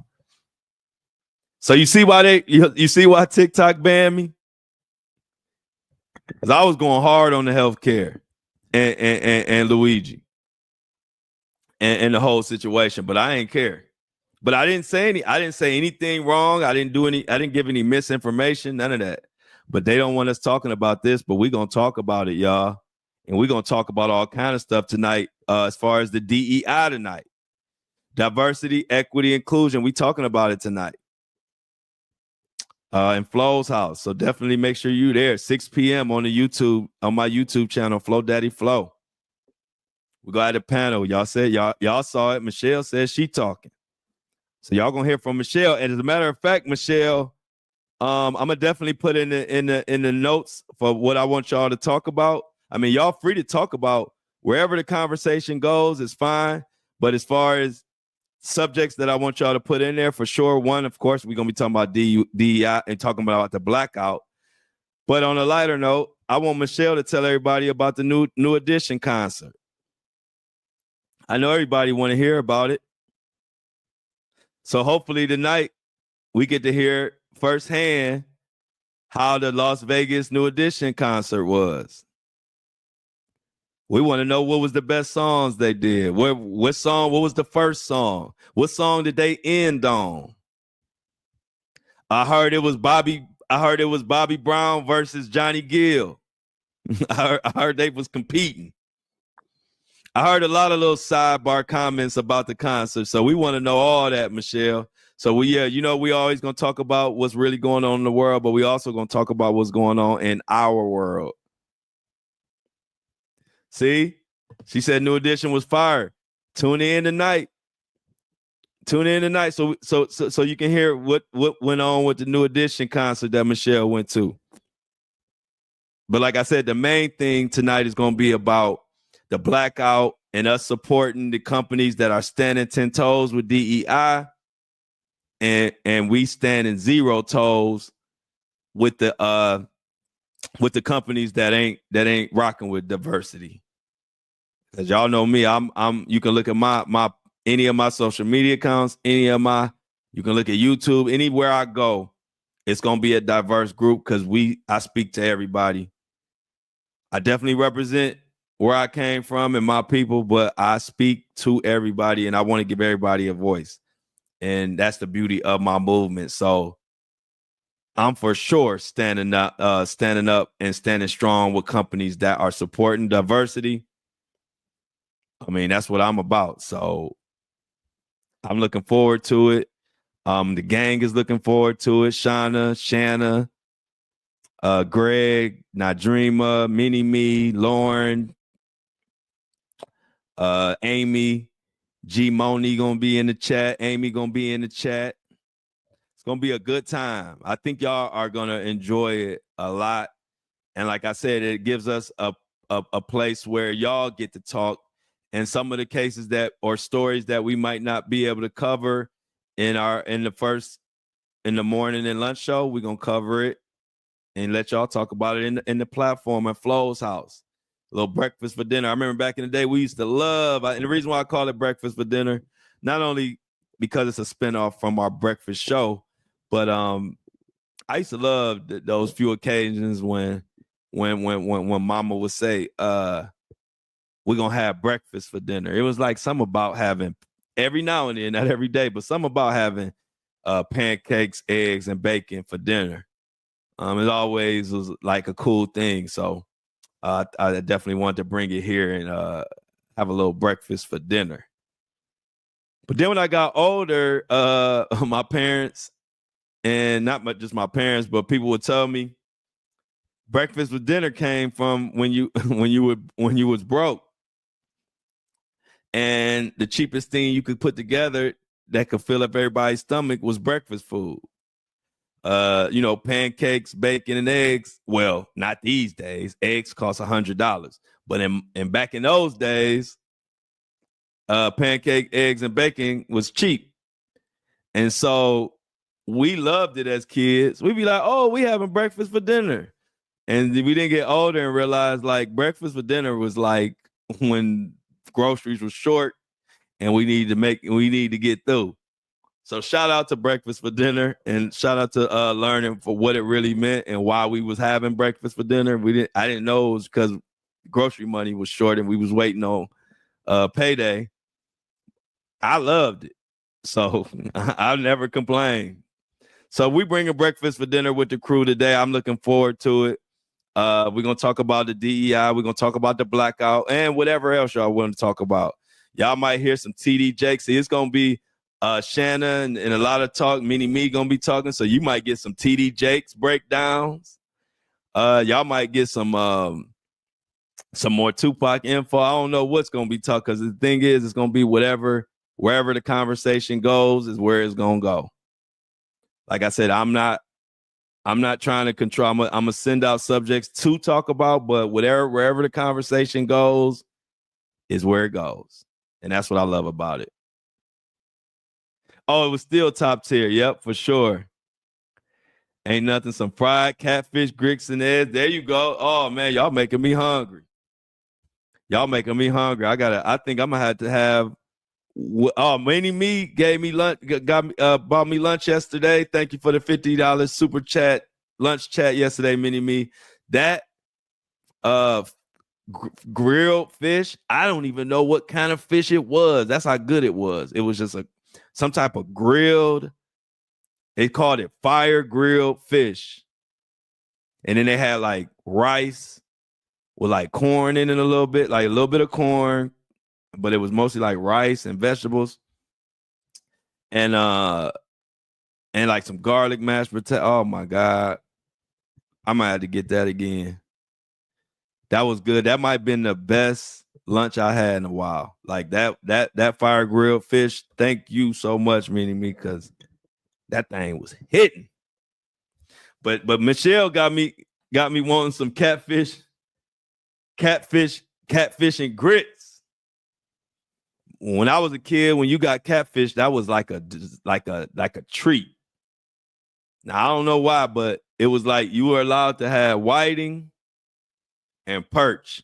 So you see why you see why TikTok banned me? Because I was going hard on the healthcare and Luigi and the whole situation, but I ain't care. But I didn't say anything wrong. I didn't give any misinformation, none of that. But they don't want us talking about this, but we're gonna talk about it, y'all. And we're gonna talk about all kind of stuff tonight, as far as the DEI tonight. Diversity, equity, inclusion. We talking about it tonight. In Flo's house. So definitely make sure you're there. 6 p.m. on my YouTube channel, Flo Daddy Flo. We go at the panel. Y'all said y'all saw it. Michelle says she talking. So y'all gonna hear from Michelle. And as a matter of fact, Michelle, I'm gonna definitely put in the notes for what I want y'all to talk about. I mean, y'all free to talk about wherever the conversation goes is fine. But as far as subjects that I want y'all to put in there, for sure, one, of course, we're gonna be talking about DEI and talking about the blackout. But on a lighter note, I want Michelle to tell everybody about the New Edition concert. I know everybody want to hear about it. So hopefully tonight we get to hear firsthand how the Las Vegas New Edition concert was. We want to know what was the best songs they did. What was the first song? What song did they end on? I heard it was Bobby Brown versus Johnny Gill. I heard they was competing. I heard a lot of little sidebar comments about the concert. So we want to know all that, Michelle. So we always going to talk about what's really going on in the world, but we also going to talk about what's going on in our world. See, she said New Edition was fire. Tune in tonight. So you can hear what went on with the New Edition concert that Michelle went to. But like I said, the main thing tonight is going to be about the blackout and us supporting the companies that are standing 10 toes with DEI, and we standing 0 toes with the companies that ain't rocking with diversity. As y'all know me, I'm you can look at my any of my social media accounts, you can look at YouTube, anywhere I go, it's gonna be a diverse group because I speak to everybody. I definitely represent where I came from and my people, but I speak to everybody and I want to give everybody a voice. And that's the beauty of my movement. So I'm for sure standing up and standing strong with companies that are supporting diversity. I mean, that's what I'm about. So I'm looking forward to it. The gang is looking forward to it. Shanna, Greg, Nadrima, Mini-Me, Lauren, Amy, G Moni gonna be in the chat. Amy gonna be in the chat. It's gonna be a good time. I think y'all are gonna enjoy it a lot. And like I said, it gives us a place where y'all get to talk. And some of the cases or stories that we might not be able to cover in the morning and lunch show, we're gonna cover it and let y'all talk about it in the platform at Flo's house. A little breakfast for dinner. I remember back in the day, we used to love, and the reason why I call it breakfast for dinner, not only because it's a spinoff from our breakfast show, but I used to love those few occasions when Mama would say, we're gonna have breakfast for dinner. It was like something about having every now and then, not every day, but something about having pancakes, eggs, and bacon for dinner. It always was like a cool thing. So I definitely wanted to bring it here and have a little breakfast for dinner. But then when I got older, my parents, and not just my parents, but people would tell me breakfast for dinner came from when you was broke. And the cheapest thing you could put together that could fill up everybody's stomach was breakfast food. Pancakes, bacon, and eggs. Well, not these days. Eggs cost $100. But in back in those days, pancake, eggs, and bacon was cheap. And so we loved it as kids. We'd be like, oh, we having breakfast for dinner. And we didn't get older and realize like breakfast for dinner was like when groceries were short and we need to get through. So shout out to breakfast for dinner and shout out to learning for what it really meant and why we was having breakfast for dinner. I didn't know it was because grocery money was short and we was waiting on payday. I loved it. So I'll never complain. So we bring a breakfast for dinner with the crew today. I'm looking forward to it. We're going to talk about the DEI. We're going to talk about the blackout and whatever else y'all want to talk about. Y'all might hear some TD Jakes. See, it's going to be Shanna and a lot of talk. Mini-Me going to be talking. So you might get some TD Jakes breakdowns. Y'all might get some some more Tupac info. I don't know what's gonna be talked because the thing is, it's gonna be wherever the conversation goes is where it's gonna go. Like I said, I'm not trying to control. I'm gonna send out subjects to talk about, but wherever the conversation goes is where it goes, and that's what I love about it. Oh, it was still top tier. Yep, for sure. Ain't nothing. Some fried catfish, grits, and eggs. There you go. Oh man, y'all making me hungry. I think I'm gonna have to have. Oh, Mini Me gave me lunch. Bought me lunch yesterday. Thank you for the $50 super chat lunch chat yesterday, Mini Me. That grilled fish. I don't even know what kind of fish it was. That's how good it was. It was just some type of grilled. They called it fire grilled fish, and then they had like rice with like corn in it a little bit, like a little bit of corn, but it was mostly like rice and vegetables, and like some garlic mashed potato. Oh my God, I might have to get that again. That was good. That might have been the best lunch I had in a while. Like that fire grilled fish. Thank you so much, Mini Me, because that thing was hitting. But Michelle got me wanting some catfish and grits. When I was a kid, when you got catfish, that was like a treat. Now I don't know why, but it was like you were allowed to have whiting and perch.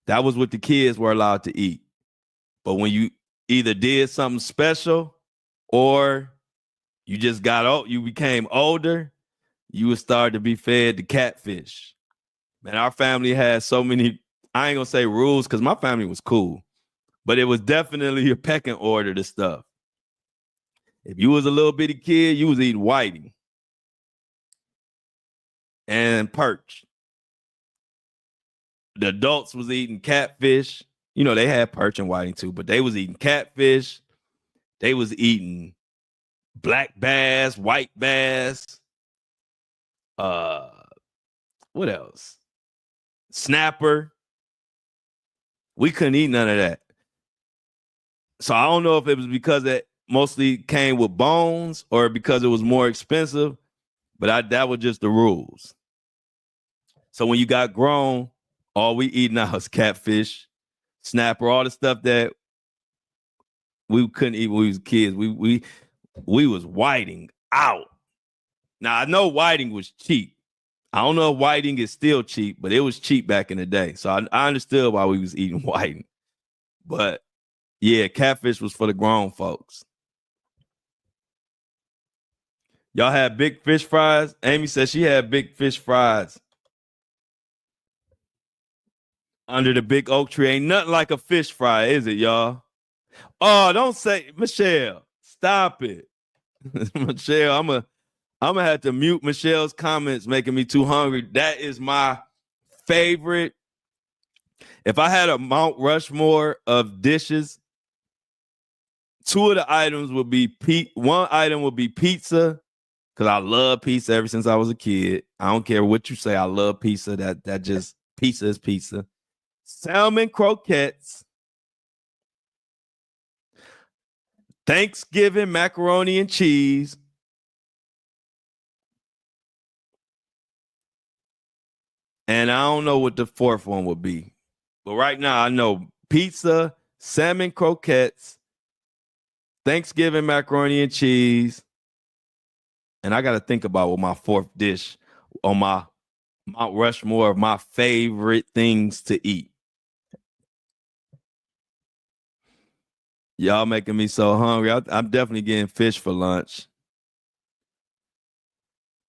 That was what the kids were allowed to eat. But when you either did something special or you just you became older, you would start to be fed the catfish. Man, our family had so many, I ain't gonna say rules because my family was cool, but it was definitely a pecking order to stuff. If you was a little bitty kid, you was eating whiting and perch. The adults was eating catfish. You know, they had perch and whiting too, but they was eating catfish. They was eating black bass, white bass. What else? Snapper. We couldn't eat none of that. So I don't know if it was because it mostly came with bones or because it was more expensive, but that was just the rules. So when you got grown, all we eat now is catfish, snapper, all the stuff that we couldn't eat when we was kids. We was whiting out. Now I know whiting was cheap. I don't know if whiting is still cheap, but it was cheap back in the day. So I understood why we was eating whiting. But yeah, catfish was for the grown folks. Y'all had big fish fries? Amy said she had big fish fries. Under the big oak tree. Ain't nothing like a fish fry, is it, y'all? Oh, don't say, Michelle, stop it. Michelle, I'm gonna have to mute Michelle's comments making me too hungry. That is my favorite. If I had a Mount Rushmore of dishes, two of the items would be one item would be pizza, because I love pizza ever since I was a kid. I don't care what you say, I love pizza. That just pizza is pizza. Salmon croquettes, Thanksgiving macaroni and cheese, and I don't know what the fourth one would be. But right now I know pizza, salmon croquettes, Thanksgiving macaroni and cheese, and I got to think about what my fourth dish on my Mount Rushmore of my favorite things to eat. Y'all making me so hungry. I'm definitely getting fish for lunch.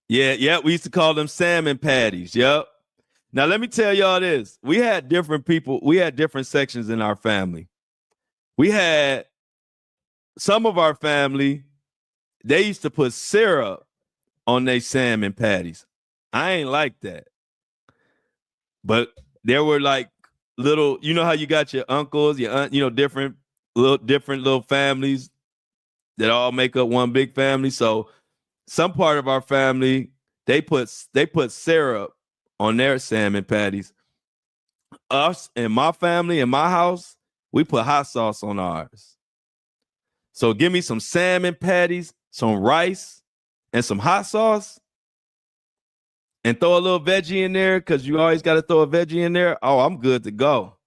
Yeah, we used to call them salmon patties. Yep. Now, let me tell y'all this. We had different people. We had different sections in our family. We had some of our family, they used to put syrup on their salmon patties. I ain't like that. But there were like little, you know how you got your uncles, your aunt, different little families that all make up one big family. So some part of our family, they put syrup on their salmon patties. Us and my family and my house, we put hot sauce on ours. So give me some salmon patties, some rice, and some hot sauce, and throw a little veggie in there because you always got to throw a veggie in there. Oh, I'm good to go.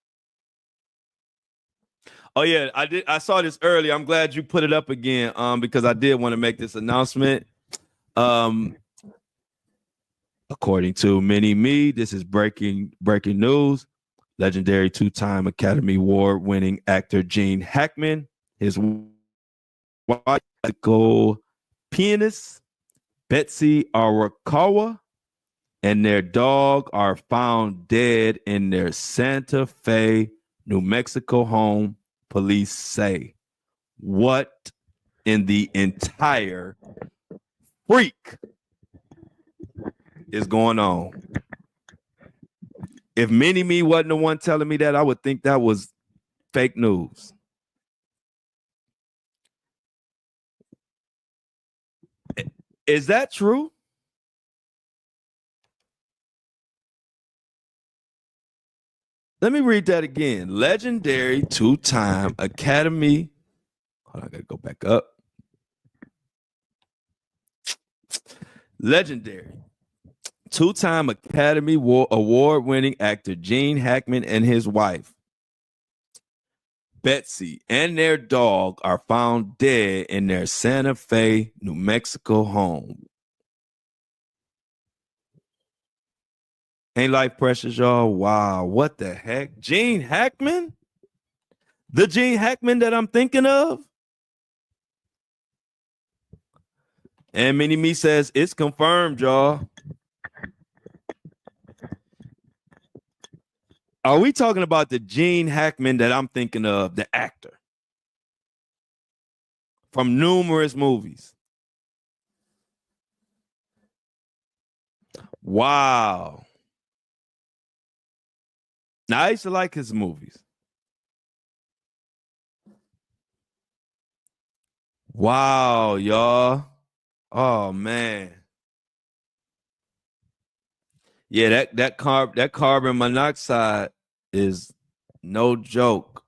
Oh yeah, I saw this earlier. I'm glad you put it up again, because I did want to make this announcement. According to Mini Me, this is breaking news. Legendary two-time Academy Award-winning actor Gene Hackman, his wife, pianist Betsy Arakawa, and their dog are found dead in their Santa Fe, New Mexico home, police say. What in the entire freak is going on? If Mini Me wasn't the one telling me that, I would think that was fake news. Is that true? Let me read that again. Legendary two-time Academy. Hold on, I gotta go back up. Legendary two-time Academy Award-winning actor Gene Hackman and his wife, Betsy, and their dog are found dead in their Santa Fe, New Mexico home. Ain't life precious, y'all? Wow, what the heck? Gene Hackman? The Gene Hackman that I'm thinking of? And Mini Me says, it's confirmed, y'all. Are we talking about the Gene Hackman that I'm thinking of, the actor? From numerous movies. Wow. Now, I used to like his movies. Wow, y'all. Oh, man. Yeah, that carbon monoxide is no joke.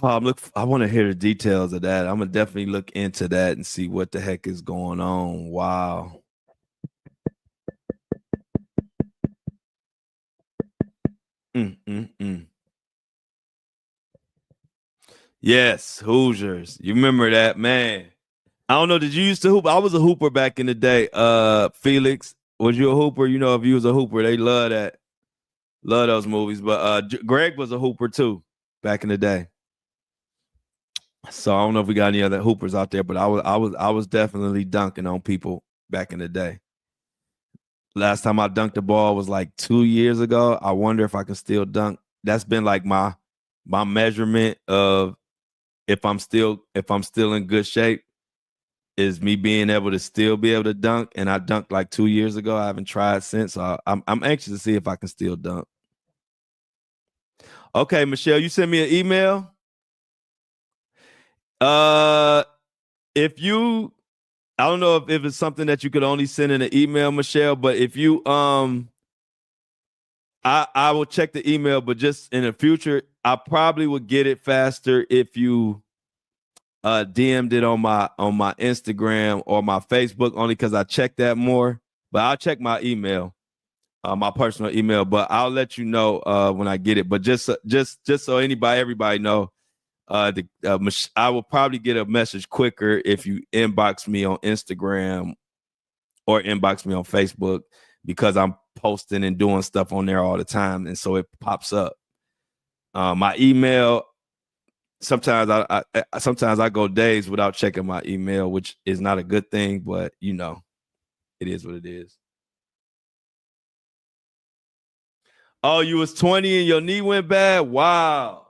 I want to hear the details of that. I'm gonna definitely look into that and see what the heck is going on. Wow. Yes, Hoosiers. You remember that, man? I don't know. Did you used to hoop? I was a hooper back in the day. Felix, was you a hooper? You know, if you was a hooper, they love that. Love those movies. But Greg was a hooper too back in the day. So I don't know if we got any other hoopers out there, but I was definitely dunking on people back in the day. Last time I dunked the ball was like 2 years ago. I wonder if I can still dunk. That's been like my measurement of if I'm still in good shape, is me being able to still be able to dunk. And I dunked like 2 years ago. I haven't tried since. So I'm anxious to see if I can still dunk. Okay, Michelle, you sent me an email. If you, I don't know if it's something that you could only send in an email, Michelle, but if you I will check the email, but just in the future, I probably would get it faster if you DM'd it on my Instagram or my Facebook, only because I check that more. But I'll check my email, my personal email, but I'll let you know when I get it. But just so everybody know, I will probably get a message quicker if you inbox me on Instagram or inbox me on Facebook, because I'm posting and doing stuff on there all the time, and so it pops up. My email, sometimes I go days without checking my email, which is not a good thing, but you know, it is what it is. Oh, you was 20 and your knee went bad? Wow.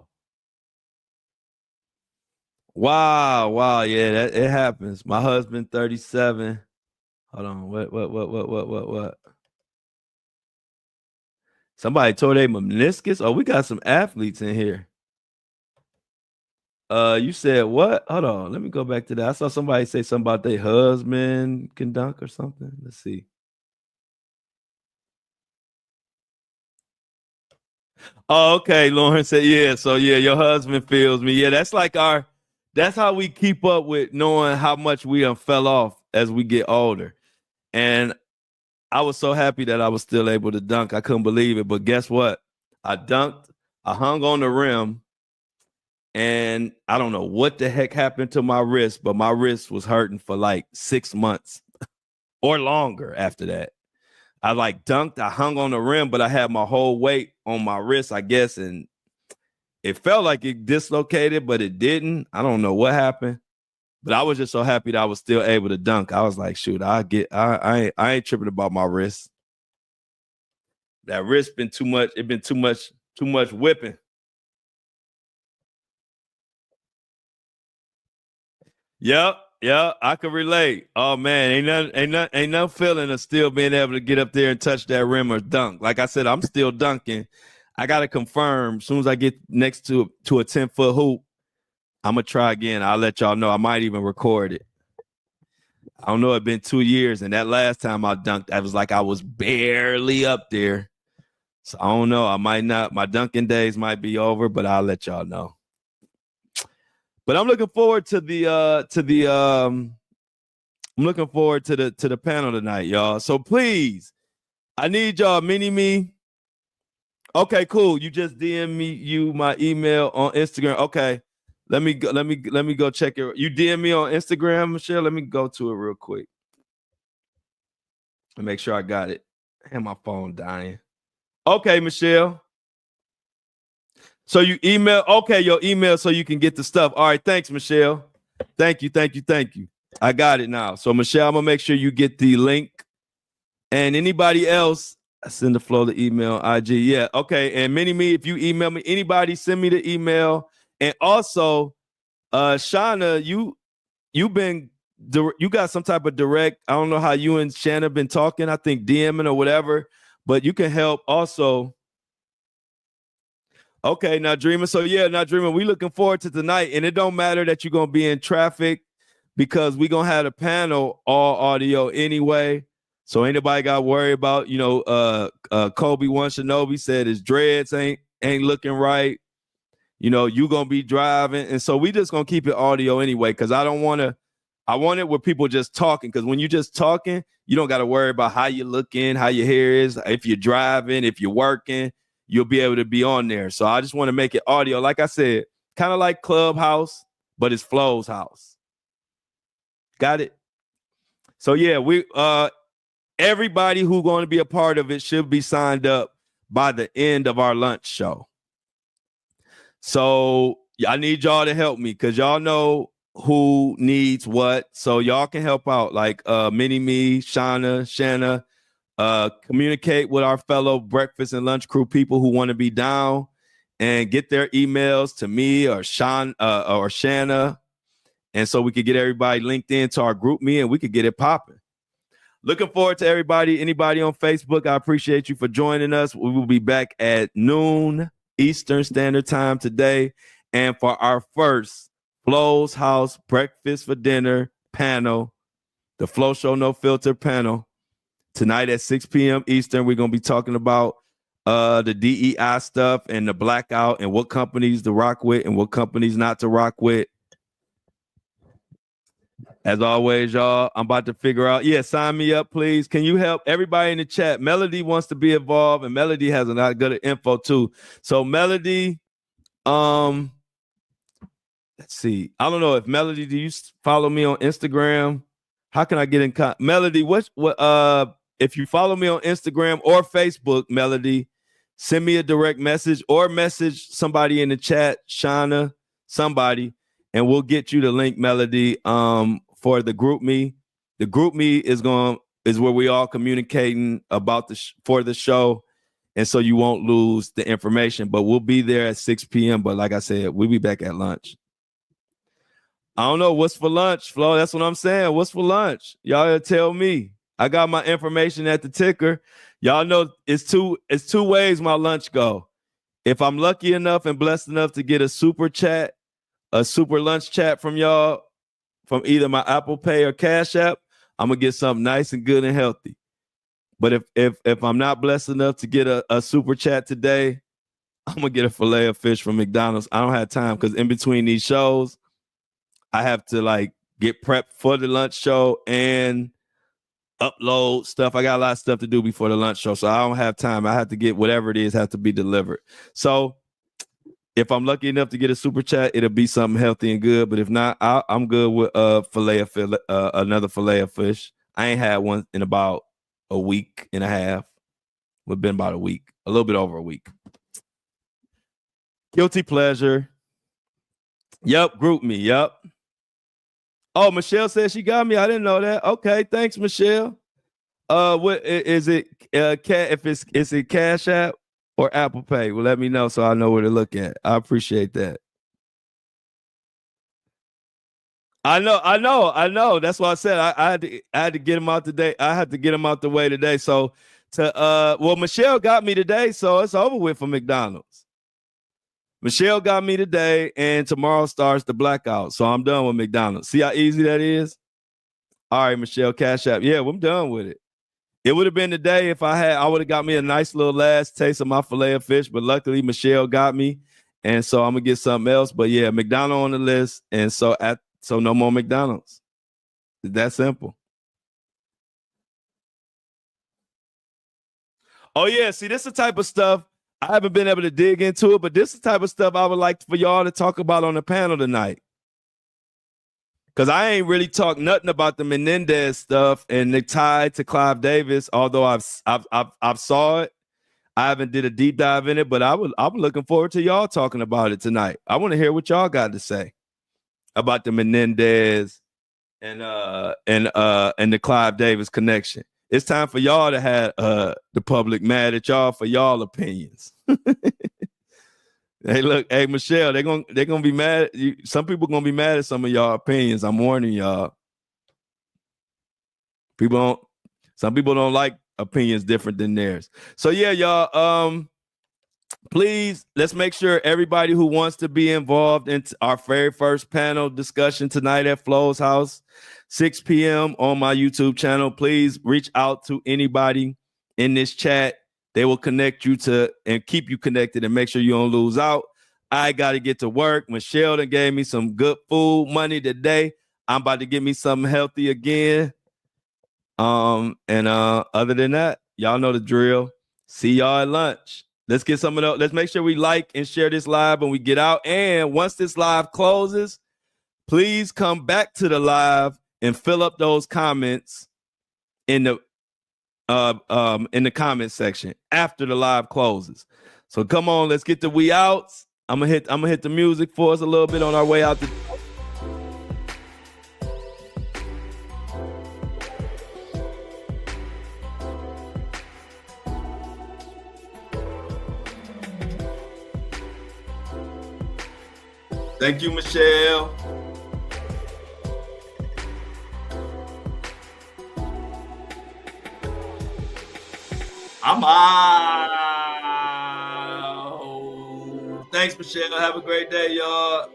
Wow. Yeah, it happens. My husband, 37. Hold on. What? Somebody tore their meniscus? Oh, we got some athletes in here. You said what? Hold on. Let me go back to that. I saw somebody say something about their husband can dunk or something. Let's see. Oh, okay. Lauren said, yeah. So yeah, your husband feels me. Yeah, that's how we keep up with knowing how much we fell off as we get older. And I was so happy that I was still able to dunk. I couldn't believe it. But guess what? I dunked, I hung on the rim, and I don't know what the heck happened to my wrist, but my wrist was hurting for like 6 months or longer after that. I like dunked, I hung on the rim, but I had my whole weight on my wrist, I guess, and it felt like it dislocated, but it didn't. I don't know what happened, but I was just so happy that I was still able to dunk. I was like, shoot, I ain't tripping about my wrist. That wrist been too much. It been too much whipping. Yep, I could relate. Oh man, ain't nothing feeling of still being able to get up there and touch that rim or dunk. Like I said, I'm still dunking. I gotta confirm as soon as I get next to a 10-foot hoop, I'm gonna try again. I'll let y'all know. I might even record it. I don't know. It's been 2 years, and that last time I dunked, I was like I was barely up there. So I don't know. I might not. My dunking days might be over, but I'll let y'all know. But I'm looking forward to the I'm looking forward to the panel tonight, y'all. So please, I need y'all mini me. Okay, cool. You just DM me my email on Instagram. Okay. Let me go check it. You DM me on Instagram, Michelle. Let me go to it real quick and make sure I got it. And my phone dying. Okay, Michelle. So you email, okay, your email so you can get the stuff. All right, thanks, Michelle. Thank you. I got it now. So Michelle, I'm gonna make sure you get the link. And anybody else, I send the flow the email, IG. Yeah, okay. And Mini-Me, if you email me, anybody send me the email. And also, Shauna, you got some type of direct. I don't know how you and Shanna been talking. I think DMing or whatever, but you can help also. Okay, now Dreamer. So yeah, now Dreamer, we looking forward to tonight. And it don't matter that you're gonna be in traffic because we're gonna have a panel all audio anyway. So anybody got to worry about, Kobe One Shinobi said his dreads ain't looking right. You gonna be driving. And so we just gonna keep it audio anyway, because I want it where people just talking. Because when you just talking, you don't got to worry about how you looking, how your hair is. If you're driving, if you're working, you'll be able to be on there. So I just want to make it audio. Like I said, kind of like Clubhouse, but it's Flo's house. Got it? So yeah, everybody who's going to be a part of it should be signed up by the end of our lunch show. So I need y'all to help me because y'all know who needs what. So y'all can help out, like Mini-Me, Shauna, Shanna. Communicate with our fellow breakfast and lunch crew people who want to be down and get their emails to me or Shanna. And so we could get everybody linked into our group me and we could get it popping. Looking forward to everybody. Anybody on Facebook, I appreciate you for joining us. We will be back at noon Eastern Standard Time today. And for our first Flo's House Breakfast for Dinner panel, the Flo Show No Filter panel, tonight at 6 p.m. Eastern, we're going to be talking about the DEI stuff and the blackout and what companies to rock with and what companies not to rock with. As always, y'all, I'm about to figure out. Yeah, sign me up, please. Can you help everybody in the chat? Melody wants to be involved, and Melody has a lot of good info too. So Melody, let's see. I don't know if Melody, do you follow me on Instagram? How can I get in contact? Melody, if you follow me on Instagram or Facebook, Melody, send me a direct message or message somebody in the chat, Shauna, somebody, and we'll get you the link, Melody, for the group me. The group me is where we all communicating about for the show, and so you won't lose the information. But we'll be there at 6 p.m. But like I said, we'll be back at lunch. I don't know what's for lunch, Flo. That's what I'm saying. What's for lunch? Y'all tell me. I got my information at the ticker. Y'all know it's two ways my lunch go. If I'm lucky enough and blessed enough to get a super lunch chat from y'all, from either my Apple Pay or Cash App, I'm gonna get something nice and good and healthy. But if I'm not blessed enough to get a super chat today, I'm gonna get a fillet of fish from McDonald's. I don't have time because in between these shows, I have to like get prepped for the lunch show and upload stuff. I got a lot of stuff to do before the lunch show, so I don't have time. I have to get whatever it is have to be delivered. So if I'm lucky enough to get a super chat, it'll be something healthy and good. But if not, I'm good with another fillet of fish. I ain't had one in about a week and a half. It's been about a week, a little bit over a week. Guilty pleasure. Yep, group me. Yep. Oh, Michelle said she got me. I didn't know that. Okay, thanks, Michelle. What is it? Is it Cash App or Apple Pay? Well, let me know so I know where to look at. I appreciate that. I know. That's why I said I had to get him out today. I had to get him out the way today. So Michelle got me today, so it's over with for McDonald's. Michelle got me today, and tomorrow starts the blackout. So I'm done with McDonald's. See how easy that is? All right, Michelle, Cash App. Yeah, I'm done with it. It would have been today if I would have got me a nice little last taste of my fillet of fish, but luckily Michelle got me, and so I'm gonna get something else. But yeah, McDonald's on the list, and so no more McDonald's. It's that simple. Oh yeah, see, this is the type of stuff I haven't been able to dig into it, but this is the type of stuff I would like for y'all to talk about on the panel tonight. Because I ain't really talked nothing about the Menendez stuff and the tie to Clive Davis, although I've saw it. I haven't did a deep dive in it, but I'm looking forward to y'all talking about it tonight. I want to hear what y'all got to say about the Menendez and the Clive Davis connection. It's time for y'all to have the public mad at y'all for y'all opinions. Hey, Michelle, they're gonna be mad. Some people gonna be mad at some of y'all opinions. I'm warning y'all. Some people don't like opinions different than theirs. So yeah, y'all. Please, let's make sure everybody who wants to be involved in our very first panel discussion tonight at Flo's house, 6 p.m. on my YouTube channel. Please reach out to anybody in this chat. They will connect you to and keep you connected and make sure you don't lose out. I got to get to work. Michelle done gave me some good food money today. I'm about to get me something healthy again. Other than that, y'all know the drill. See y'all at lunch. Let's get some of those. Let's make sure we like and share this live when we get out. And once this live closes, please come back to the live and fill up those comments in the comment section after the live closes. So come on, let's get the we outs. I'm gonna hit the music for us a little bit on our way out. Thank you, Michelle. I'm out. Thanks, Michelle. Have a great day, y'all.